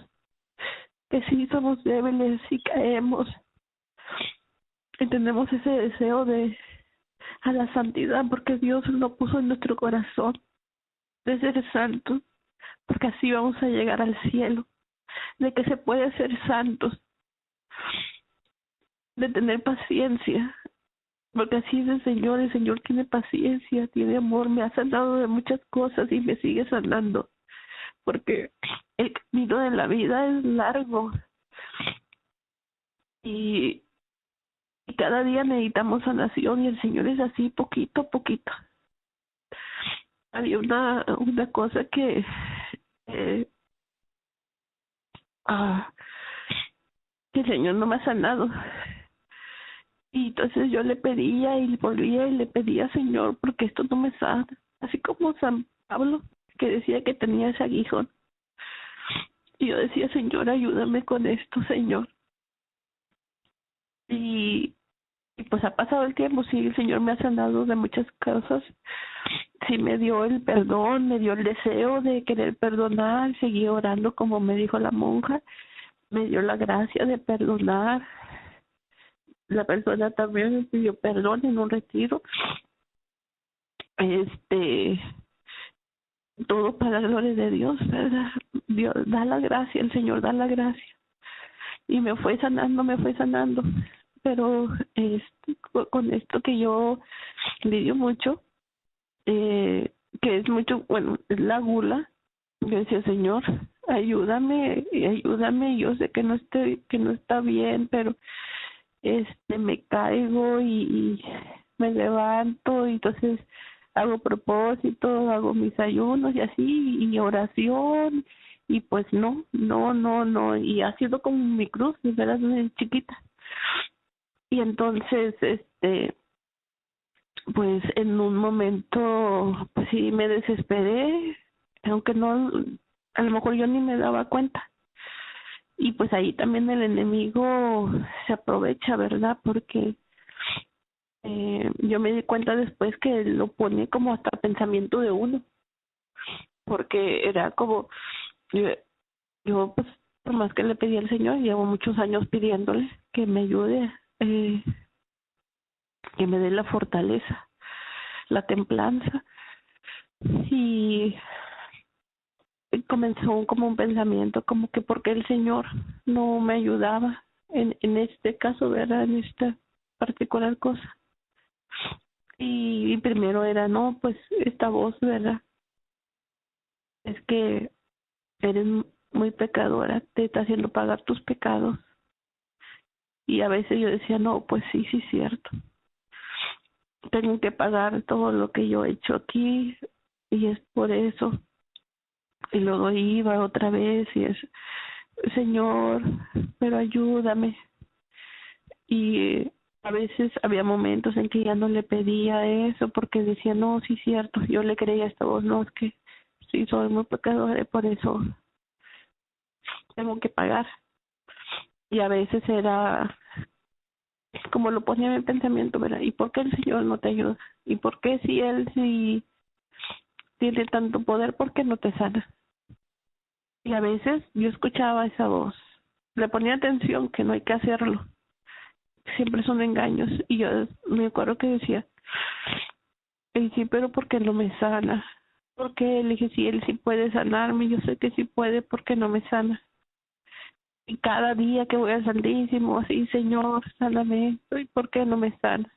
que sí somos débiles, sí caemos, y tenemos ese deseo de a la santidad, porque Dios lo puso en nuestro corazón, de ser santos, porque así vamos a llegar al cielo, de que se puede ser santos, de tener paciencia, porque así es el Señor tiene paciencia, tiene amor, me ha sanado de muchas cosas y me sigue sanando, porque el camino de la vida es largo y cada día necesitamos sanación y el Señor es así poquito a poquito. Había una cosa que eh, ah, que el Señor no me ha sanado. Y entonces yo le pedía y volvía y le pedía, Señor, porque esto no me sana. Así como San Pablo, que decía que tenía ese aguijón. Y yo decía, Señor, ayúdame con esto, Señor. Y pues ha pasado el tiempo, sí, el Señor me ha sanado de muchas cosas. Sí me dio el perdón, me dio el deseo de querer perdonar, seguí orando como me dijo la monja, me dio la gracia de perdonar. La persona también me pidió perdón en un retiro. Todo para la gloria de Dios, ¿verdad? Dios da la gracia, el Señor da la gracia. Y me fue sanando. Pero con esto que yo lidio mucho, que es mucho, bueno, es la gula. Yo decía, Señor, ayúdame, yo sé que no está bien, pero me caigo y me levanto y entonces hago propósito, hago mis ayunos y así, y oración, y pues no, y ha sido como mi cruz desde la chiquita. Y entonces, pues en un momento, pues sí me desesperé, aunque no, a lo mejor yo ni me daba cuenta. Y pues ahí también el enemigo se aprovecha, ¿verdad? Porque yo me di cuenta después que lo pone como hasta pensamiento de uno, porque era como, yo pues por más que le pedí al Señor, llevo muchos años pidiéndole que me ayude, que me dé la fortaleza, la templanza, y comenzó como un pensamiento, como que porque el Señor no me ayudaba en este caso, ¿verdad? En esta particular cosa. Y primero era, no, pues esta voz, ¿verdad? Es que eres muy pecadora, te está haciendo pagar tus pecados. Y a veces yo decía, no, pues sí, cierto. Tengo que pagar todo lo que yo he hecho aquí y es por eso. Y luego iba otra vez y es, Señor, pero ayúdame. Y a veces había momentos en que ya no le pedía eso porque decía, no, sí, cierto, yo le creía a esta voz, no, es que sí, soy muy pecadora y por eso tengo que pagar. Y a veces era como lo ponía en el pensamiento, ¿verdad? ¿Y por qué el Señor no te ayuda? ¿Y por qué si Él sí tiene tanto poder, por qué no te sana? Y a veces yo escuchaba esa voz, le ponía atención que no hay que hacerlo, siempre son engaños. Y yo me acuerdo que decía, Y sí, pero ¿por qué no me sana? Porque le dije, si él sí puede sanarme, yo sé que sí puede, ¿por qué no me sana? Y cada día que voy al Santísimo, así, Señor, sáname esto, ¿y por qué no me sanas?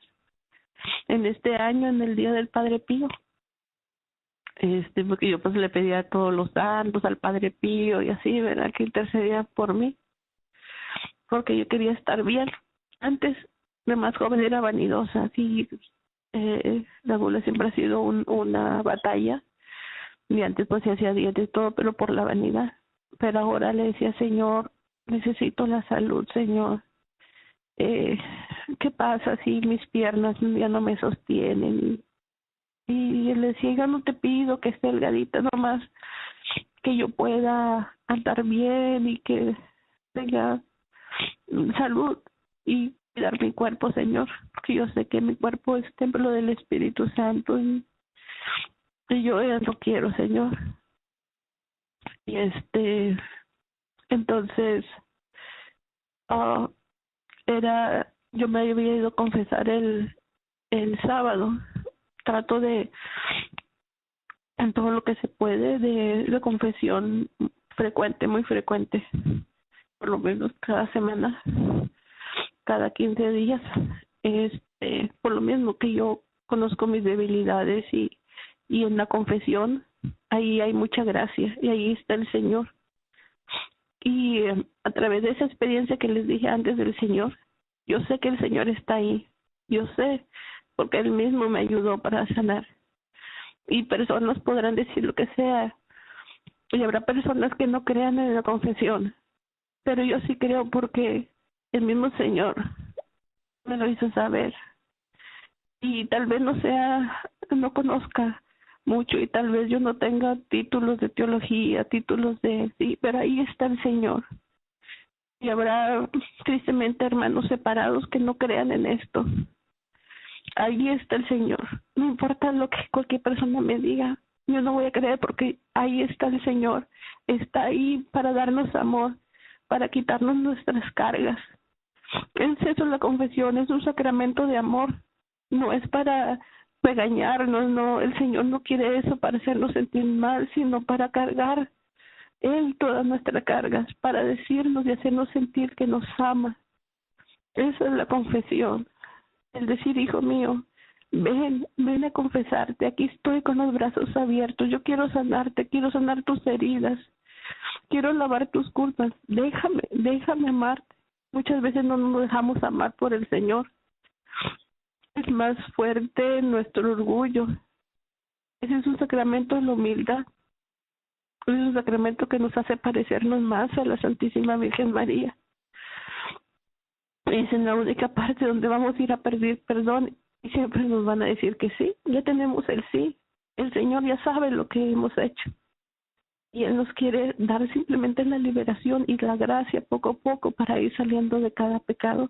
En este año, en el día del Padre Pío, porque yo pues le pedía a todos los santos, al Padre Pío y así, ¿verdad? Que intercedía por mí, porque yo quería estar bien. Antes, de más joven, era vanidosa, así, la gula siempre ha sido una batalla, y antes pues se hacía dieta y todo, pero por la vanidad. Pero ahora le decía, Señor, necesito la salud, Señor. Eh, ¿Qué pasa si mis piernas ya no me sostienen? Y él decía, yo no te pido que esté delgadita, nomás que yo pueda andar bien y que tenga salud y cuidar mi cuerpo, Señor, porque yo sé que mi cuerpo es templo del Espíritu Santo y yo ya no quiero, Señor. Y entonces, ah, yo me había ido a confesar el sábado. Trato de, en todo lo que se puede, de confesión frecuente, muy frecuente, por lo menos cada semana, cada 15 días, por lo mismo que yo conozco mis debilidades y en la confesión, ahí hay mucha gracia y ahí está el Señor. Y a través de esa experiencia que les dije antes del Señor, yo sé que el Señor está ahí, yo sé, porque Él mismo me ayudó para sanar. Y personas podrán decir lo que sea, y habrá personas que no crean en la confesión, pero yo sí creo porque el mismo Señor me lo hizo saber. Y tal vez no conozca mucho y tal vez yo no tenga títulos de teología, títulos de sí, pero ahí está el Señor. Y habrá tristemente hermanos separados que no crean en esto. Ahí está el Señor. No importa lo que cualquier persona me diga, yo no voy a creer porque ahí está el Señor. Está ahí para darnos amor, para quitarnos nuestras cargas. Es eso la confesión, es un sacramento de amor. No es para regañarnos, no, el Señor no quiere eso para hacernos sentir mal, sino para cargar Él todas nuestras cargas, para decirnos y hacernos sentir que nos ama. Esa es la confesión. El decir, hijo mío, ven a confesarte, aquí estoy con los brazos abiertos, yo quiero sanarte, quiero sanar tus heridas, quiero lavar tus culpas, déjame amarte. Muchas veces no nos dejamos amar por el Señor. Es más fuerte nuestro orgullo. Ese es un sacramento de la humildad. Es un sacramento que nos hace parecernos más a la Santísima Virgen María. Es en la única parte donde vamos a ir a pedir perdón y siempre nos van a decir que sí. Ya tenemos el sí. El Señor ya sabe lo que hemos hecho. Y Él nos quiere dar simplemente la liberación y la gracia poco a poco para ir saliendo de cada pecado.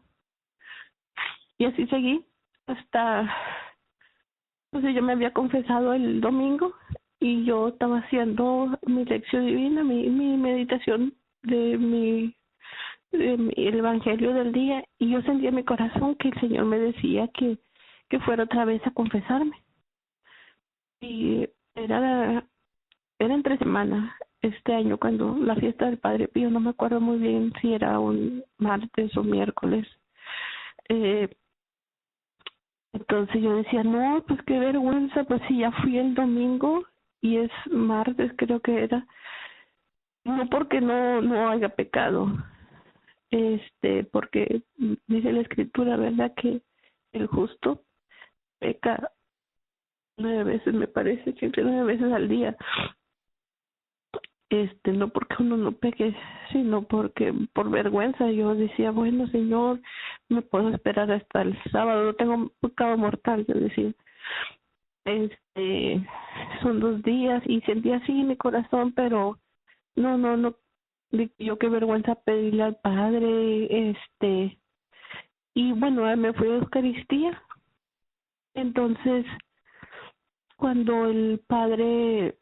Y así seguí hasta, entonces yo me había confesado el domingo y yo estaba haciendo mi lección divina, mi meditación el evangelio del día y yo sentía en mi corazón que el Señor me decía que fuera otra vez a confesarme. Y era entre semanas este año cuando la fiesta del Padre Pío, no me acuerdo muy bien si era un martes o miércoles. Entonces yo decía, no, pues qué vergüenza, pues si ya fui el domingo y es martes creo que era, no porque no haya pecado, porque dice la escritura, ¿verdad? Que el justo peca 9 veces, me parece, siempre 9 veces al día. No porque uno no peque, sino porque por vergüenza yo decía, bueno, Señor, me puedo esperar hasta el sábado, no tengo un pecado mortal, yo decía. Son 2 días y sentí así en mi corazón, pero no, yo qué vergüenza pedirle al Padre, y bueno, me fui a Eucaristía. Entonces, cuando el Padre,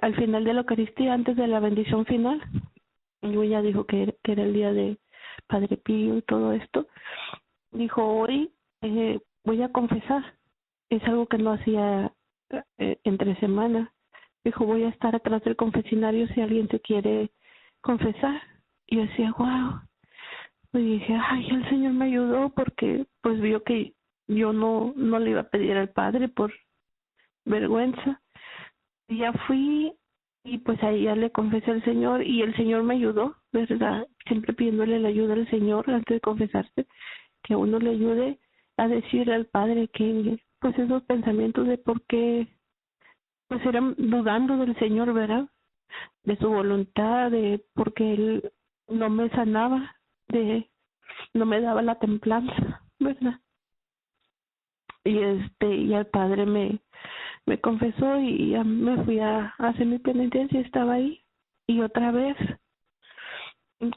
al final de la Eucaristía, antes de la bendición final, yo ya dijo que era el día de Padre Pío y todo esto, dijo, hoy voy a confesar. es algo que no hacía entre semana. Dijo, voy a estar atrás del confesionario si alguien se quiere confesar. Y yo decía, wow. Y dije, ay, el Señor me ayudó porque pues vio que yo no le iba a pedir al Padre por vergüenza. Y ya fui y pues ahí ya le confesé al Señor y el Señor me ayudó, ¿verdad? Siempre pidiéndole la ayuda al Señor antes de confesarse, que uno le ayude a decirle al Padre que pues esos pensamientos de por qué pues eran dudando del Señor, ¿verdad? De su voluntad, de porque Él no me sanaba, de no me daba la templanza, ¿verdad? Y el Padre me confesó y ya me fui a hacer mi penitencia y estaba ahí. Y otra vez,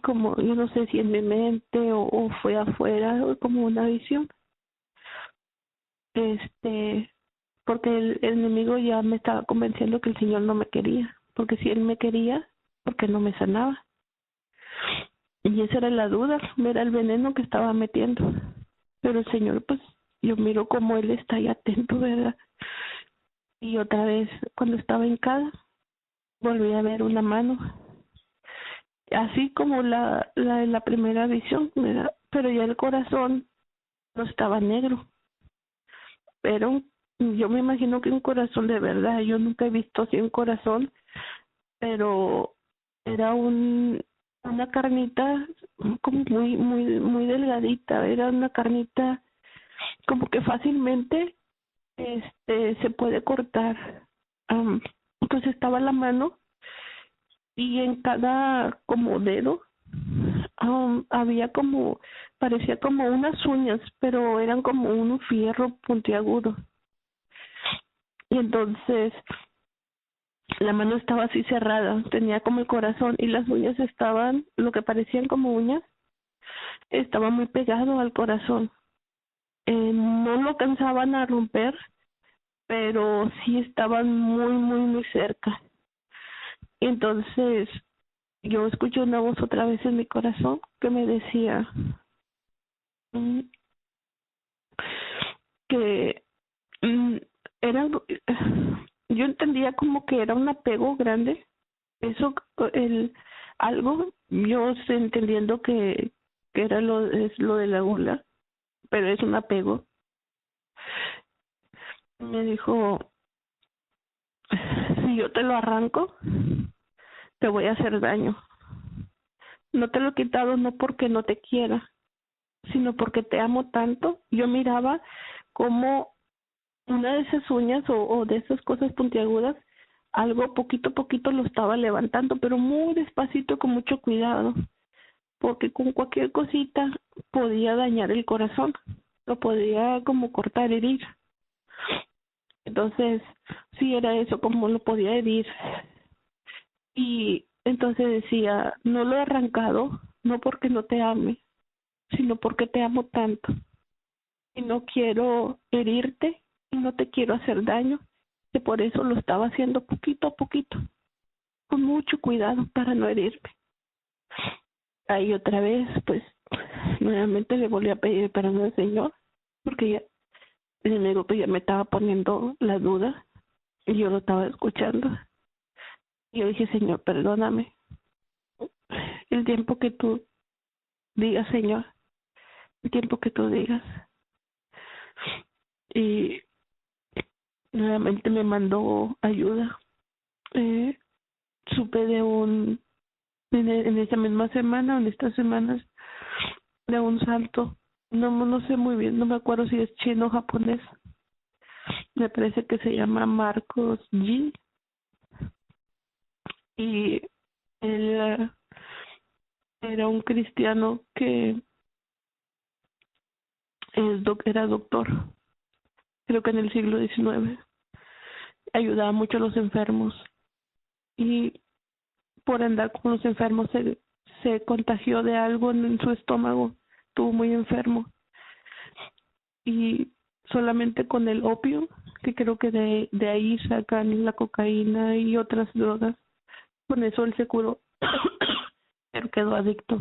como yo no sé si en mi mente o fue afuera, o como una visión, porque el enemigo ya me estaba convenciendo que el Señor no me quería, porque si Él me quería, ¿por qué no me sanaba? Y esa era la duda, era el veneno que estaba metiendo. Pero el Señor, pues, yo miro como Él está ahí atento, ¿verdad? Y otra vez, cuando estaba en casa, volví a ver una mano, así como la primera visión, ¿verdad? Pero ya el corazón no estaba negro, pero yo me imagino que un corazón de verdad, yo nunca he visto así un corazón, pero era una carnita como muy delgadita, era una carnita como que fácilmente se puede cortar. Entonces estaba la mano y en cada como dedo había como, parecía como unas uñas, pero eran como un fierro puntiagudo. Y entonces la mano estaba así cerrada, tenía como el corazón y las uñas estaban, lo que parecían como uñas, estaba muy pegado al corazón. No lo alcanzaban a romper, pero sí estaban muy cerca. Entonces yo escuché una voz otra vez en mi corazón que me decía que mm, era, yo entendía como que era un apego grande, eso, el algo, yo estoy entendiendo que era es lo de la gula, pero es un apego. Me dijo, si yo te lo arranco, te voy a hacer daño. No te lo he quitado no porque no te quiera, sino porque te amo tanto. Yo miraba como una de esas uñas o de esas cosas puntiagudas, algo poquito a poquito lo estaba levantando, pero muy despacito, con mucho cuidado, porque con cualquier cosita podía dañar el corazón, lo podía como cortar, herir. Entonces, sí era eso, como lo podía herir. Y entonces decía, no lo he arrancado, no porque no te ame, sino porque te amo tanto. Y no quiero herirte y no te quiero hacer daño, que por eso lo estaba haciendo poquito a poquito, con mucho cuidado para no herirme. Ahí otra vez, pues, nuevamente le volví a pedir perdón al Señor, porque ya el enemigo pues ya me estaba poniendo la duda y yo lo estaba escuchando. Y yo dije, Señor, perdóname. El tiempo que tú digas, Señor, el tiempo que tú digas. Y nuevamente me mandó ayuda. Supe de en esa misma semana, en estas semanas, de un santo. No sé muy bien, no me acuerdo si es chino o japonés. Me parece que se llama Marcos G. Y él era un cristiano que era doctor, creo que en el siglo XIX. Ayudaba mucho a los enfermos. Y por andar con los enfermos se contagió de algo en su estómago, estuvo muy enfermo y solamente con el opio, que creo que de ahí sacan la cocaína y otras drogas, con eso él se curó, pero quedó adicto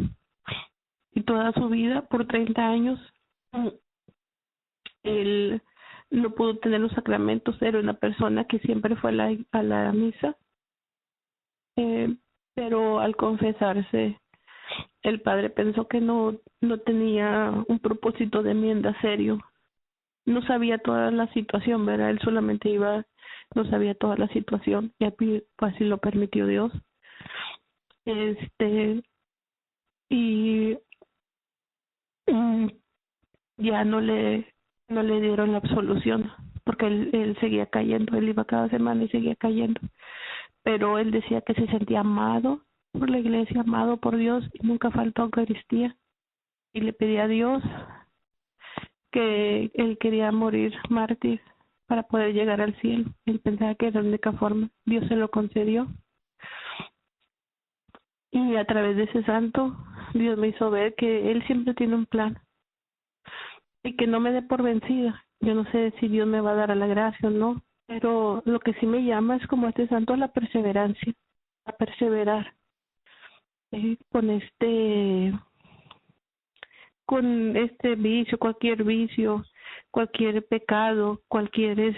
y toda su vida, por 30 años, él no pudo tener los sacramentos. Era una persona que siempre fue a la misa, pero al confesarse, el padre pensó que no tenía un propósito de enmienda serio. No sabía toda la situación, ¿verdad? Él solamente no sabía toda la situación, y así lo permitió Dios. Y ya no le dieron la absolución, porque él seguía cayendo. Él iba cada semana y seguía cayendo, pero él decía que se sentía amado por la iglesia, amado por Dios, y nunca faltó Eucaristía, y le pedía a Dios que él quería morir mártir para poder llegar al cielo. Él pensaba que era la única forma. Dios se lo concedió, y a través de ese santo Dios me hizo ver que él siempre tiene un plan, y que no me dé por vencida. Yo no sé si Dios me va a dar a la gracia o no, pero lo que sí me llama es, como este santo, la perseverancia, a perseverar con este vicio, cualquier pecado, cualquier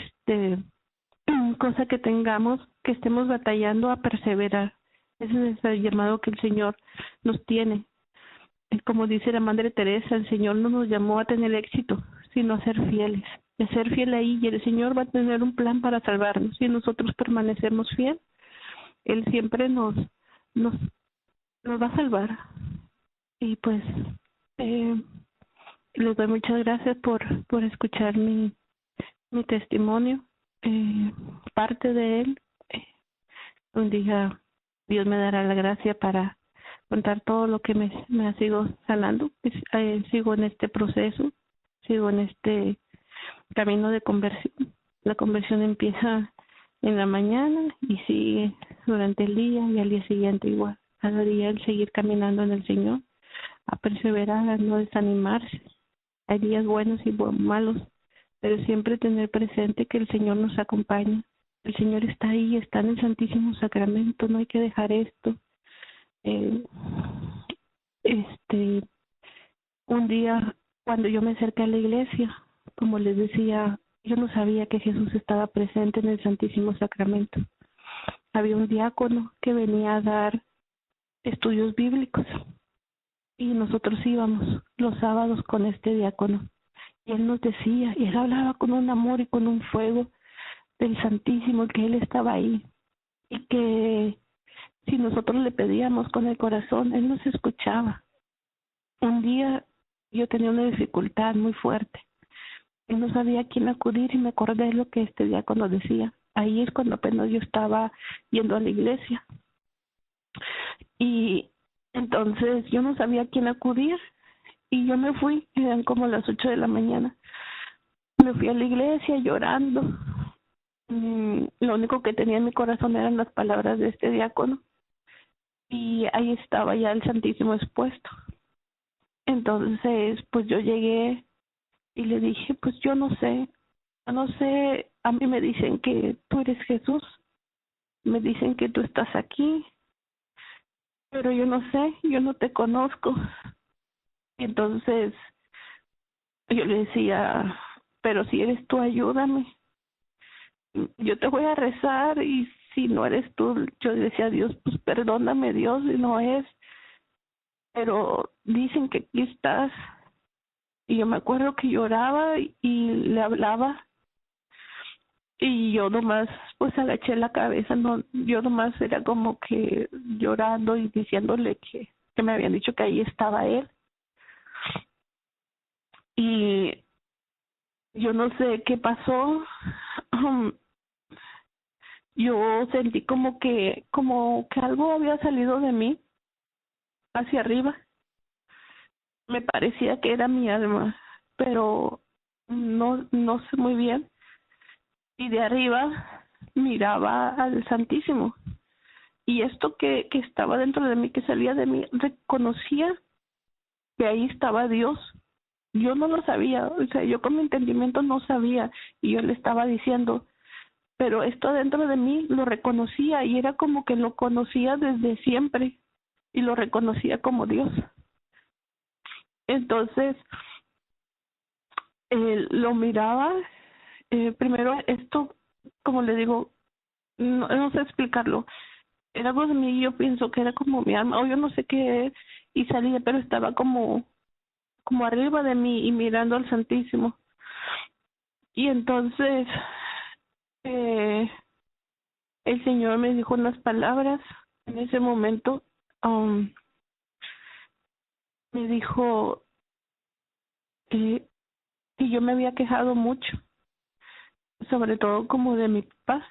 cosa que tengamos, que estemos batallando, a perseverar. Ese es el llamado que el Señor nos tiene. Como dice la Madre Teresa, el Señor no nos llamó a tener éxito, sino a ser fieles. A ser fiel ahí, y el Señor va a tener un plan para salvarnos. Si nosotros permanecemos fiel, Él siempre nos va a salvar. Y pues les doy muchas gracias por escuchar mi testimonio, parte de él. Un día Dios me dará la gracia para contar todo lo que me ha sido sanando. Sigo en este proceso, sigo en este camino de conversión. La conversión empieza en la mañana y sigue durante el día, y al día siguiente igual. Cada día el seguir caminando en el Señor, a perseverar, a no desanimarse. Hay días buenos y malos, pero siempre tener presente que el Señor nos acompaña. El Señor está ahí, está en el Santísimo Sacramento. No hay que dejar esto. Un día, cuando yo me acerqué a la iglesia, como les decía, yo no sabía que Jesús estaba presente en el Santísimo Sacramento. Había un diácono que venía a dar estudios bíblicos, y nosotros íbamos los sábados con este diácono, y él nos decía, y él hablaba con un amor y con un fuego del Santísimo, que él estaba ahí, y que si nosotros le pedíamos con el corazón, él nos escuchaba. Un día yo tenía una dificultad muy fuerte y no sabía a quién acudir, y me acordé de lo que este diácono decía. Ahí es cuando apenas yo estaba yendo a la iglesia, y entonces yo no sabía a quién acudir, y yo me fui. Eran como las 8 de la mañana. Me fui a la iglesia llorando. Lo único que tenía en mi corazón eran las palabras de este diácono, y ahí estaba ya el Santísimo expuesto. Entonces, pues yo llegué y le dije, pues yo no sé, a mí me dicen que tú eres Jesús, me dicen que tú estás aquí, pero yo no sé, yo no te conozco. Y entonces yo le decía, pero si eres tú, ayúdame. Yo te voy a rezar, y si no eres tú, yo decía a Dios, pues perdóname, Dios, si no es, pero dicen que aquí estás. Y yo me acuerdo que lloraba y le hablaba, y yo nomás pues agaché la cabeza. No, yo nomás era como que llorando y diciéndole que me habían dicho que ahí estaba él. Y yo no sé qué pasó. Yo sentí como que algo había salido de mí hacia arriba. Me parecía que era mi alma, pero no sé muy bien. Y de arriba miraba al Santísimo, y esto que estaba dentro de mí, que salía de mí, reconocía que ahí estaba Dios. Yo no lo sabía, o sea, yo con mi entendimiento no sabía, y yo le estaba diciendo, pero esto dentro de mí lo reconocía, y era como que lo conocía desde siempre, y lo reconocía como Dios. Entonces lo miraba, Primero esto, como le digo, no sé explicarlo. Era algo de mí, yo pienso que era como mi alma, o yo no sé qué, y salía, pero estaba como arriba de mí y mirando al Santísimo. Y entonces eh, el Señor me dijo unas palabras en ese momento. Me dijo que yo me había quejado mucho, sobre todo como de mi papá.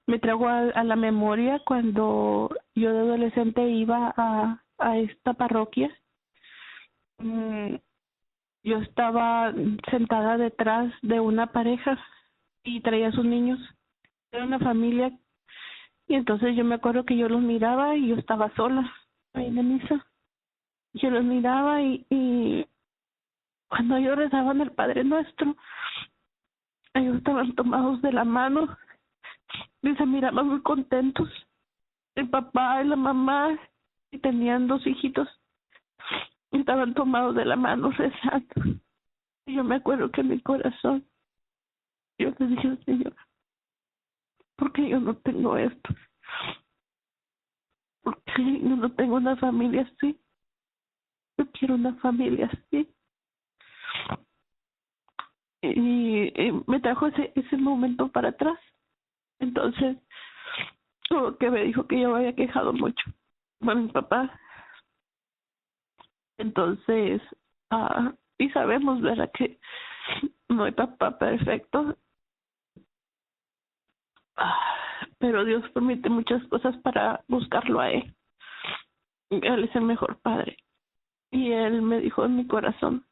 Me trajo a la memoria cuando yo de adolescente iba a esta parroquia. Mm, Yo estaba sentada detrás de una pareja y traía a sus niños. Era una familia. Y entonces yo me acuerdo que yo los miraba y yo estaba sola ahí en la misa. Yo los miraba y cuando ellos rezaban el Padre Nuestro, ellos estaban tomados de la mano y se miraban muy contentos. El papá y la mamá, y tenían dos hijitos, y estaban tomados de la mano rezando. Y yo me acuerdo que en mi corazón, yo le dije al Señor, ¿por qué yo no tengo esto? ¿Por qué yo no tengo una familia así? Yo quiero una familia así. Y me trajo ese momento para atrás. Entonces, como que me dijo que yo me había quejado mucho con mi papá. Entonces, y sabemos, ¿verdad? Que no hay papá perfecto, pero Dios permite muchas cosas para buscarlo a Él. Él es el mejor padre. Y Él me dijo en mi corazón,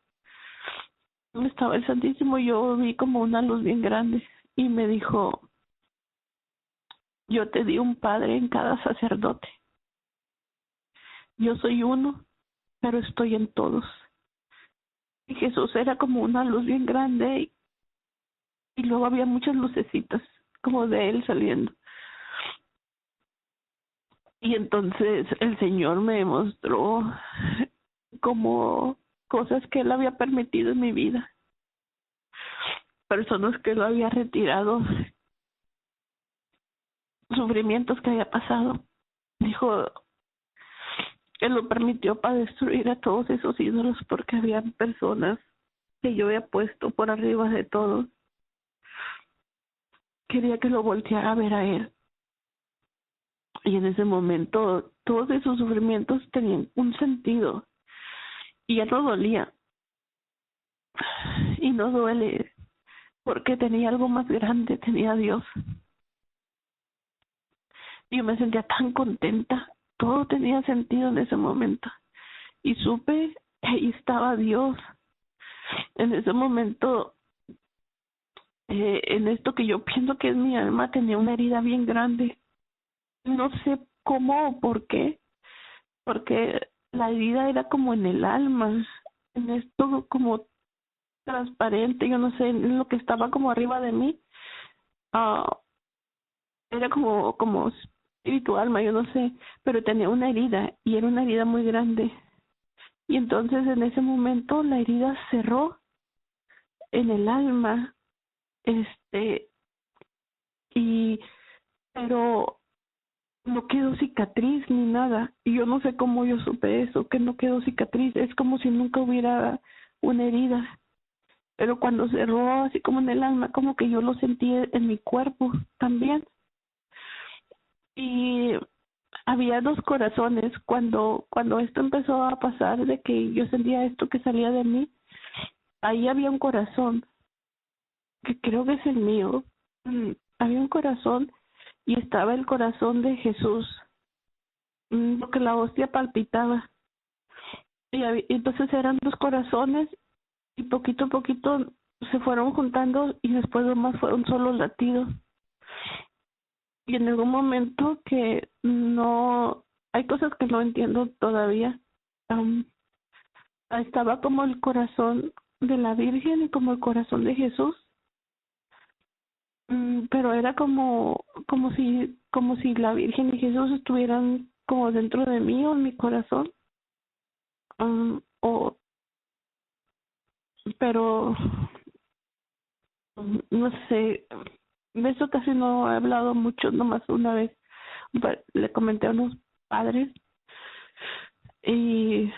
estaba el Santísimo, yo vi como una luz bien grande y me dijo, yo te di un padre en cada sacerdote. Yo soy uno, pero estoy en todos. Y Jesús era como una luz bien grande y luego había muchas lucecitas como de Él saliendo. Y entonces el Señor me mostró como cosas que Él había permitido en mi vida, personas que Él había retirado, sufrimientos que había pasado. Dijo, Él lo permitió para destruir a todos esos ídolos porque había personas que yo había puesto por arriba de todo. Quería que lo volteara a ver a Él. Y en ese momento todos esos sufrimientos tenían un sentido y ya no dolía. Y no duele porque tenía algo más grande, tenía a Dios. Yo me sentía tan contenta, todo tenía sentido en ese momento. Y supe que ahí estaba Dios. En ese momento, en esto que yo pienso que es mi alma, tenía una herida bien grande. No sé cómo o por qué, porque la herida era como en el alma, en esto como transparente, yo no sé, en lo que estaba como arriba de mí. ah Era como espíritu, alma, yo no sé, pero tenía una herida y era una herida muy grande. Y entonces en ese momento la herida cerró en el alma, este, y, pero no quedó cicatriz ni nada. Y yo no sé cómo yo supe eso, que no quedó cicatriz. Es como si nunca hubiera una herida. Pero cuando cerró así como en el alma, como que yo lo sentí en mi cuerpo también. Y había dos corazones cuando esto empezó a pasar, de que yo sentía esto que salía de mí. Ahí había un corazón que creo que es el mío. Había un corazón y estaba el corazón de Jesús, porque la hostia palpitaba. Y entonces eran dos corazones y poquito a poquito se fueron juntando y después nomás fue un solo latido. Y en algún momento que no, hay cosas que no entiendo todavía. Estaba como el corazón de la Virgen y como el corazón de Jesús. Pero era como si la Virgen y Jesús estuvieran como dentro de mí o en mi corazón. um, o Pero No sé, de eso casi no he hablado mucho, nomás una vez le comenté a unos padres y,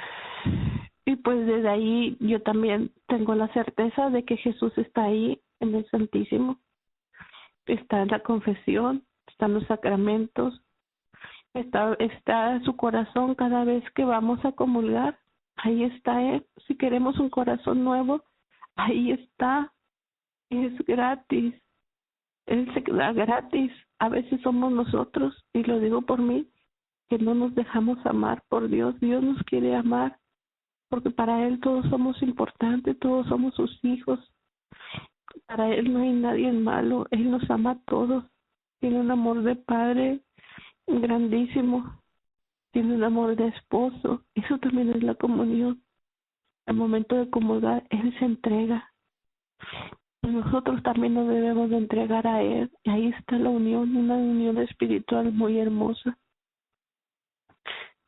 y pues desde ahí yo también tengo la certeza de que Jesús está ahí en el Santísimo, está en la confesión, está en los sacramentos, está su corazón cada vez que vamos a comulgar, ahí está Él. Si queremos un corazón nuevo, ahí está, es gratis, Él se da gratis. A veces somos nosotros, y lo digo por mí, que no nos dejamos amar por Dios. Dios nos quiere amar, porque para Él todos somos importantes, todos somos sus hijos. Para Él no hay nadie malo, Él nos ama a todos. Tiene un amor de padre grandísimo, tiene un amor de esposo. Eso también es la comunión. Al momento de comulgar, Él se entrega. Nosotros también nos debemos de entregar a Él. Y ahí está la unión, una unión espiritual muy hermosa.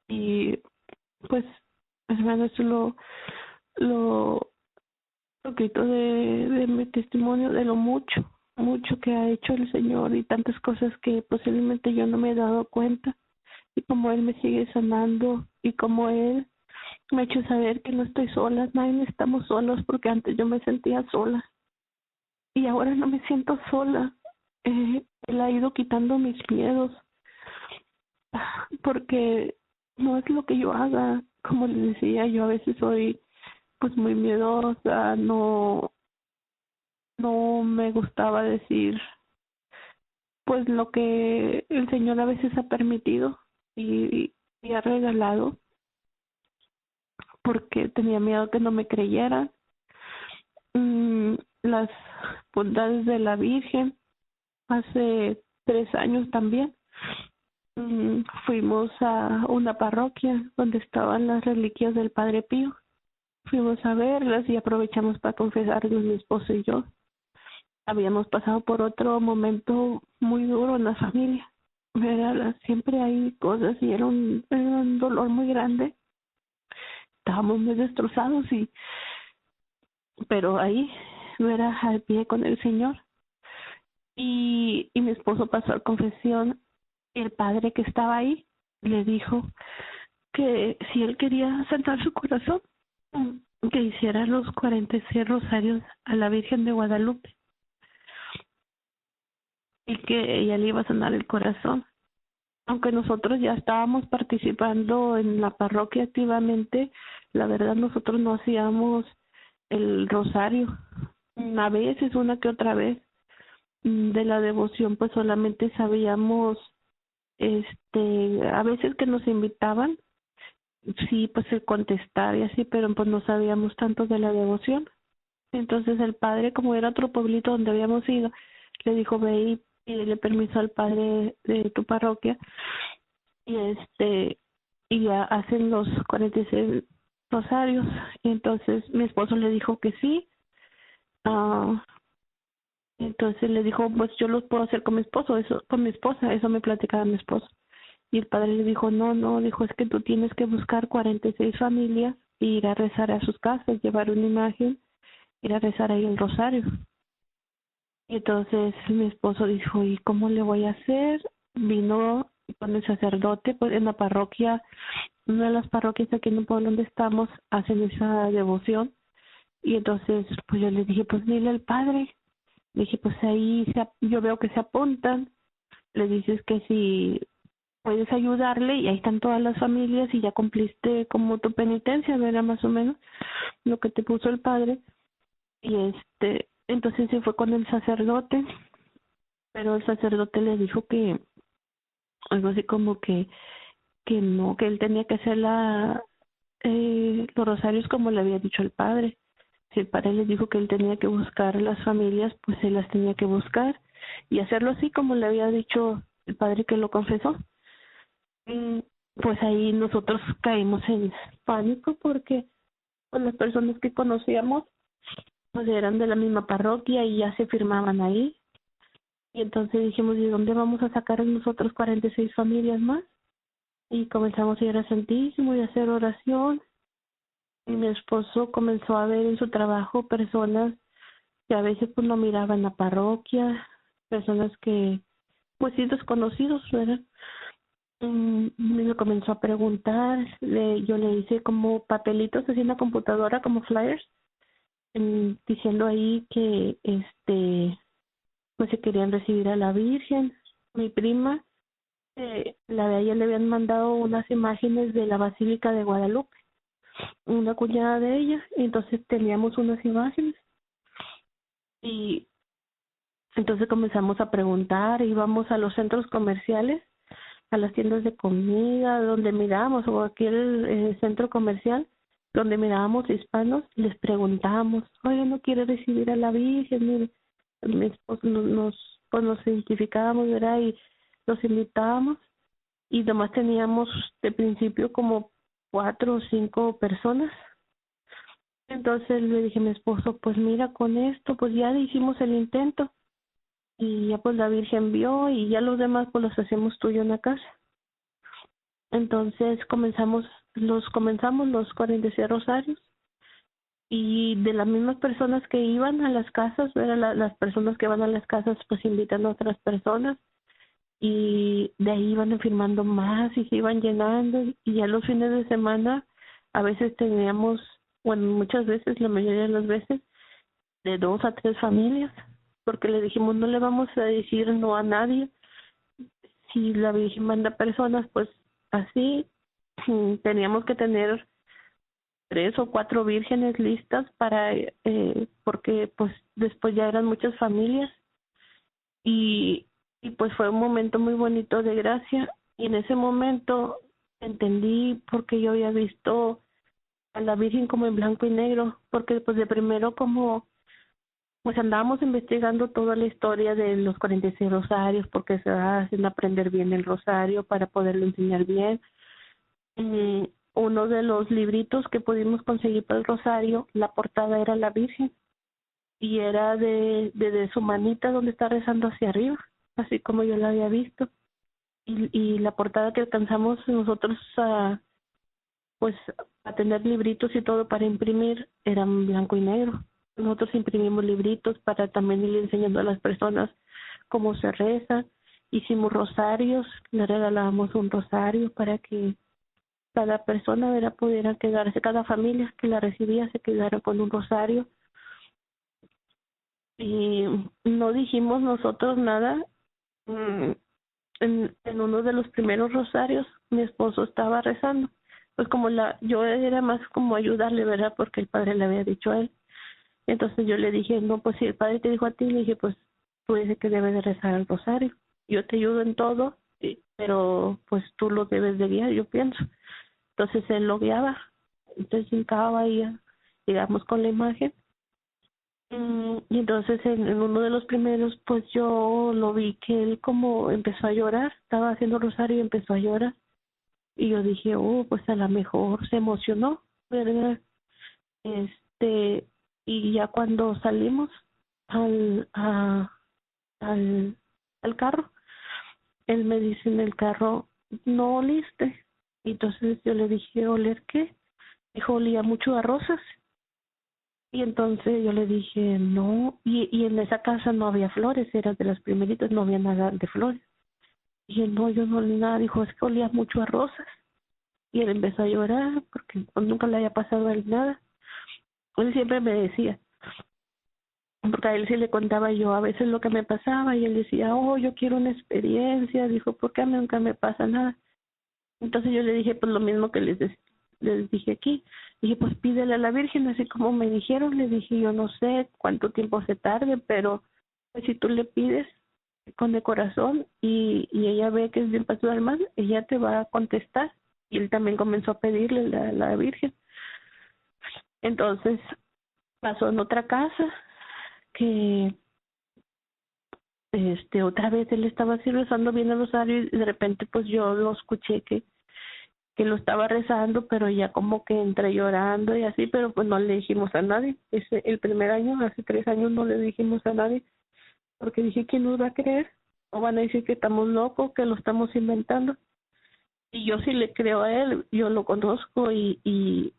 Y pues, hermano, eso lo, lo grito de mi testimonio, de lo mucho que ha hecho el Señor y tantas cosas que posiblemente yo no me he dado cuenta. Y como Él me sigue sanando y como Él me ha hecho saber que no estoy sola, nadie estamos solos, porque antes yo me sentía sola y ahora no me siento sola. Él ha ido quitando mis miedos, porque no es lo que yo haga, como les decía, yo a veces soy pues muy miedosa, no me gustaba decir pues lo que el Señor a veces ha permitido y ha regalado, porque tenía miedo que no me creyeran. Las bondades de la Virgen, hace 3 años también, fuimos a una parroquia donde estaban las reliquias del Padre Pío. Fuimos a verlas y aprovechamos para confesarnos mi esposo y yo. Habíamos pasado por otro momento muy duro en la familia. Siempre hay cosas y era un dolor muy grande. Estábamos muy destrozados, pero ahí no era al pie con el Señor. Y mi esposo pasó a confesión. El padre que estaba ahí le dijo que si él quería sanar su corazón, que hiciera los 46 rosarios a la Virgen de Guadalupe y que ella le iba a sanar el corazón. Aunque nosotros ya estábamos participando en la parroquia activamente, la verdad nosotros no hacíamos el rosario. A veces, una que otra vez, de la devoción, pues solamente sabíamos, a veces que nos invitaban, sí, pues el contestar y así, pero pues no sabíamos tanto de la devoción. Entonces el padre, como era otro pueblito donde habíamos ido, le dijo: ve y pídele permiso al padre de tu parroquia y y ya hacen los 46 rosarios. Y entonces mi esposo le dijo que sí. ah entonces le dijo: pues yo los puedo hacer con mi esposo, eso, con mi esposa, eso me platicaba mi esposo. Y el padre le dijo: no, dijo, es que tú tienes que buscar 46 familias e ir a rezar a sus casas, llevar una imagen, ir a rezar ahí el rosario. Y entonces mi esposo dijo: ¿y cómo le voy a hacer? Vino con el sacerdote, pues en la parroquia, una de las parroquias aquí en el pueblo donde estamos, hacen esa devoción. Y entonces pues yo le dije: pues dile al padre. Le dije: pues ahí yo veo que se apuntan. Le dices que si puedes ayudarle, y ahí están todas las familias y ya cumpliste como tu penitencia, ¿verdad? Más o menos lo que te puso el padre. Y entonces se fue con el sacerdote, pero el sacerdote le dijo que algo así como que no, que él tenía que hacer los rosarios como le había dicho el padre. Si el padre le dijo que él tenía que buscar las familias, pues él las tenía que buscar y hacerlo así como le había dicho el padre que lo confesó. Pues ahí nosotros caímos en pánico, porque pues las personas que conocíamos pues eran de la misma parroquia y ya se firmaban ahí. Y entonces dijimos: ¿de dónde vamos a sacar nosotros 46 familias más? Y comenzamos a ir al Santísimo y a hacer oración. Y mi esposo comenzó a ver en su trabajo personas que a veces pues lo miraba en la parroquia, personas que pues sí desconocidos, ¿verdad? Me comenzó a preguntar, yo le hice como papelitos así en la computadora, como flyers, diciendo ahí que pues se querían recibir a la Virgen. Mi prima, la de ella le habían mandado unas imágenes de la Basílica de Guadalupe, una cuñada de ella, y entonces teníamos unas imágenes y entonces comenzamos a preguntar, íbamos a los centros comerciales, a las tiendas de comida, donde mirábamos, o cualquier centro comercial, donde mirábamos hispanos, les preguntábamos, oye, ¿no quiere recibir a la Virgen? Mire, mi esposo pues nos identificábamos, ¿verdad? Y los invitábamos, y nomás teníamos de principio como 4 o 5 personas. Entonces le dije a mi esposo, pues mira, con esto, pues ya hicimos el intento, y ya pues la Virgen vio, y ya los demás pues los hacemos tuyo en la casa. Entonces comenzamos los 46 rosarios, y de las mismas personas que iban a las casas, eran las personas que van a las casas pues invitan a otras personas, y de ahí iban firmando más y se iban llenando, y ya los fines de semana a veces teníamos, bueno, muchas veces, la mayoría de las veces, de 2 a 3 familias, porque le dijimos no le vamos a decir no a nadie, si la Virgen manda personas, pues así teníamos que tener 3 o 4 vírgenes listas para, porque pues después ya eran muchas familias, y, y pues fue un momento muy bonito de gracia, y en ese momento entendí porque yo había visto a la Virgen como en blanco y negro, porque pues de primero como pues andábamos investigando toda la historia de los 46 rosarios, porque se hacen aprender bien el rosario para poderlo enseñar bien. Uno de los libritos que pudimos conseguir para el rosario, la portada era la Virgen, y era de su manita donde está rezando hacia arriba, así como yo la había visto. Y la portada que alcanzamos nosotros pues a tener libritos y todo para imprimir eran blanco y negro. Nosotros imprimimos libritos para también ir enseñando a las personas cómo se reza. Hicimos rosarios, le regalábamos un rosario para que cada persona pudiera quedarse, cada familia que la recibía se quedara con un rosario. Y no dijimos nosotros nada. En uno de los primeros rosarios mi esposo estaba rezando, pues como yo era más como ayudarle, ¿verdad? Porque el padre le había dicho a él. Entonces yo le dije, no, pues si el padre te dijo a ti, le dije, pues tú dices que debes de rezar el rosario, yo te ayudo en todo, pero pues tú lo debes de guiar, yo pienso. Entonces él lo guiaba, entonces hincaba y llegamos con la imagen. Y entonces en uno de los primeros, pues yo lo vi que él como empezó a llorar, estaba haciendo rosario y empezó a llorar. Y yo dije, pues a lo mejor se emocionó, ¿verdad? Este, y ya cuando salimos al, a- al, al carro, él me dice en el carro, ¿no oliste? Y entonces yo le dije, ¿oler qué? Dijo, olía mucho a rosas. Y entonces yo le dije, no, y en esa casa no había flores, era de las primeritas, no había nada de flores. Dije, no, yo no olí nada. Dijo, es que olía mucho a rosas. Y él empezó a llorar porque pues, nunca le había pasado a él nada. Él siempre me decía, porque a él sí le contaba yo a veces lo que me pasaba, y él decía, yo quiero una experiencia. Dijo, ¿por qué a mí nunca me pasa nada? Entonces yo le dije, pues lo mismo que les dije aquí. Dije, pues pídele a la Virgen, así como me dijeron. Le dije, yo no sé cuánto tiempo se tarde, pero pues si tú le pides con el corazón y ella ve que es bien paso del mal, ella te va a contestar. Y él también comenzó a pedirle a la Virgen. Entonces pasó en otra casa que otra vez él estaba así rezando bien el rosario, y de repente pues yo lo escuché que lo estaba rezando, pero ya como que entre llorando y así, pero pues no le dijimos a nadie. El primer año, hace 3 años, no le dijimos a nadie, porque dije, ¿quién nos va a creer? O van a decir que estamos locos, que lo estamos inventando. Y yo sí le creo a él, yo lo conozco, y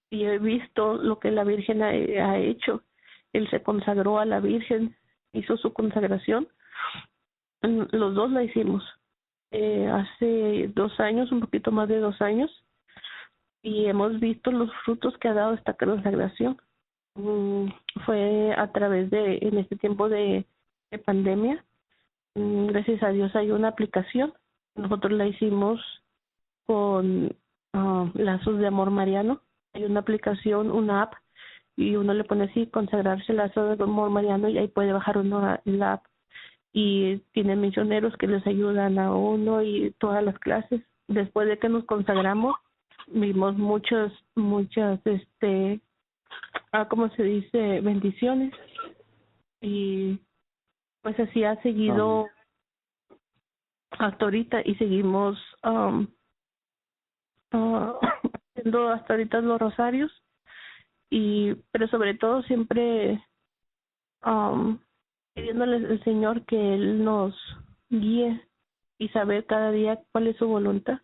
y he visto lo que la Virgen ha hecho. Él se consagró a la Virgen, hizo su consagración. Los dos la hicimos hace 2 años, un poquito más de 2 años, y hemos visto los frutos que ha dado esta consagración. Fue a través en este tiempo de pandemia. Gracias a Dios hay una aplicación. Nosotros la hicimos con Lazos de Amor Mariano. Hay una aplicación, una app, y uno le pone así, consagrarse Lazos de Amor Mariano, y ahí puede bajar uno la app. Y tiene misioneros que les ayudan a uno y todas las clases. Después de que nos consagramos, vimos muchas, ¿cómo se dice? Bendiciones. Y pues así ha seguido Amén. hasta ahorita, y seguimos haciendo hasta ahorita los rosarios, pero sobre todo siempre pidiéndole al Señor que Él nos guíe y saber cada día cuál es su voluntad.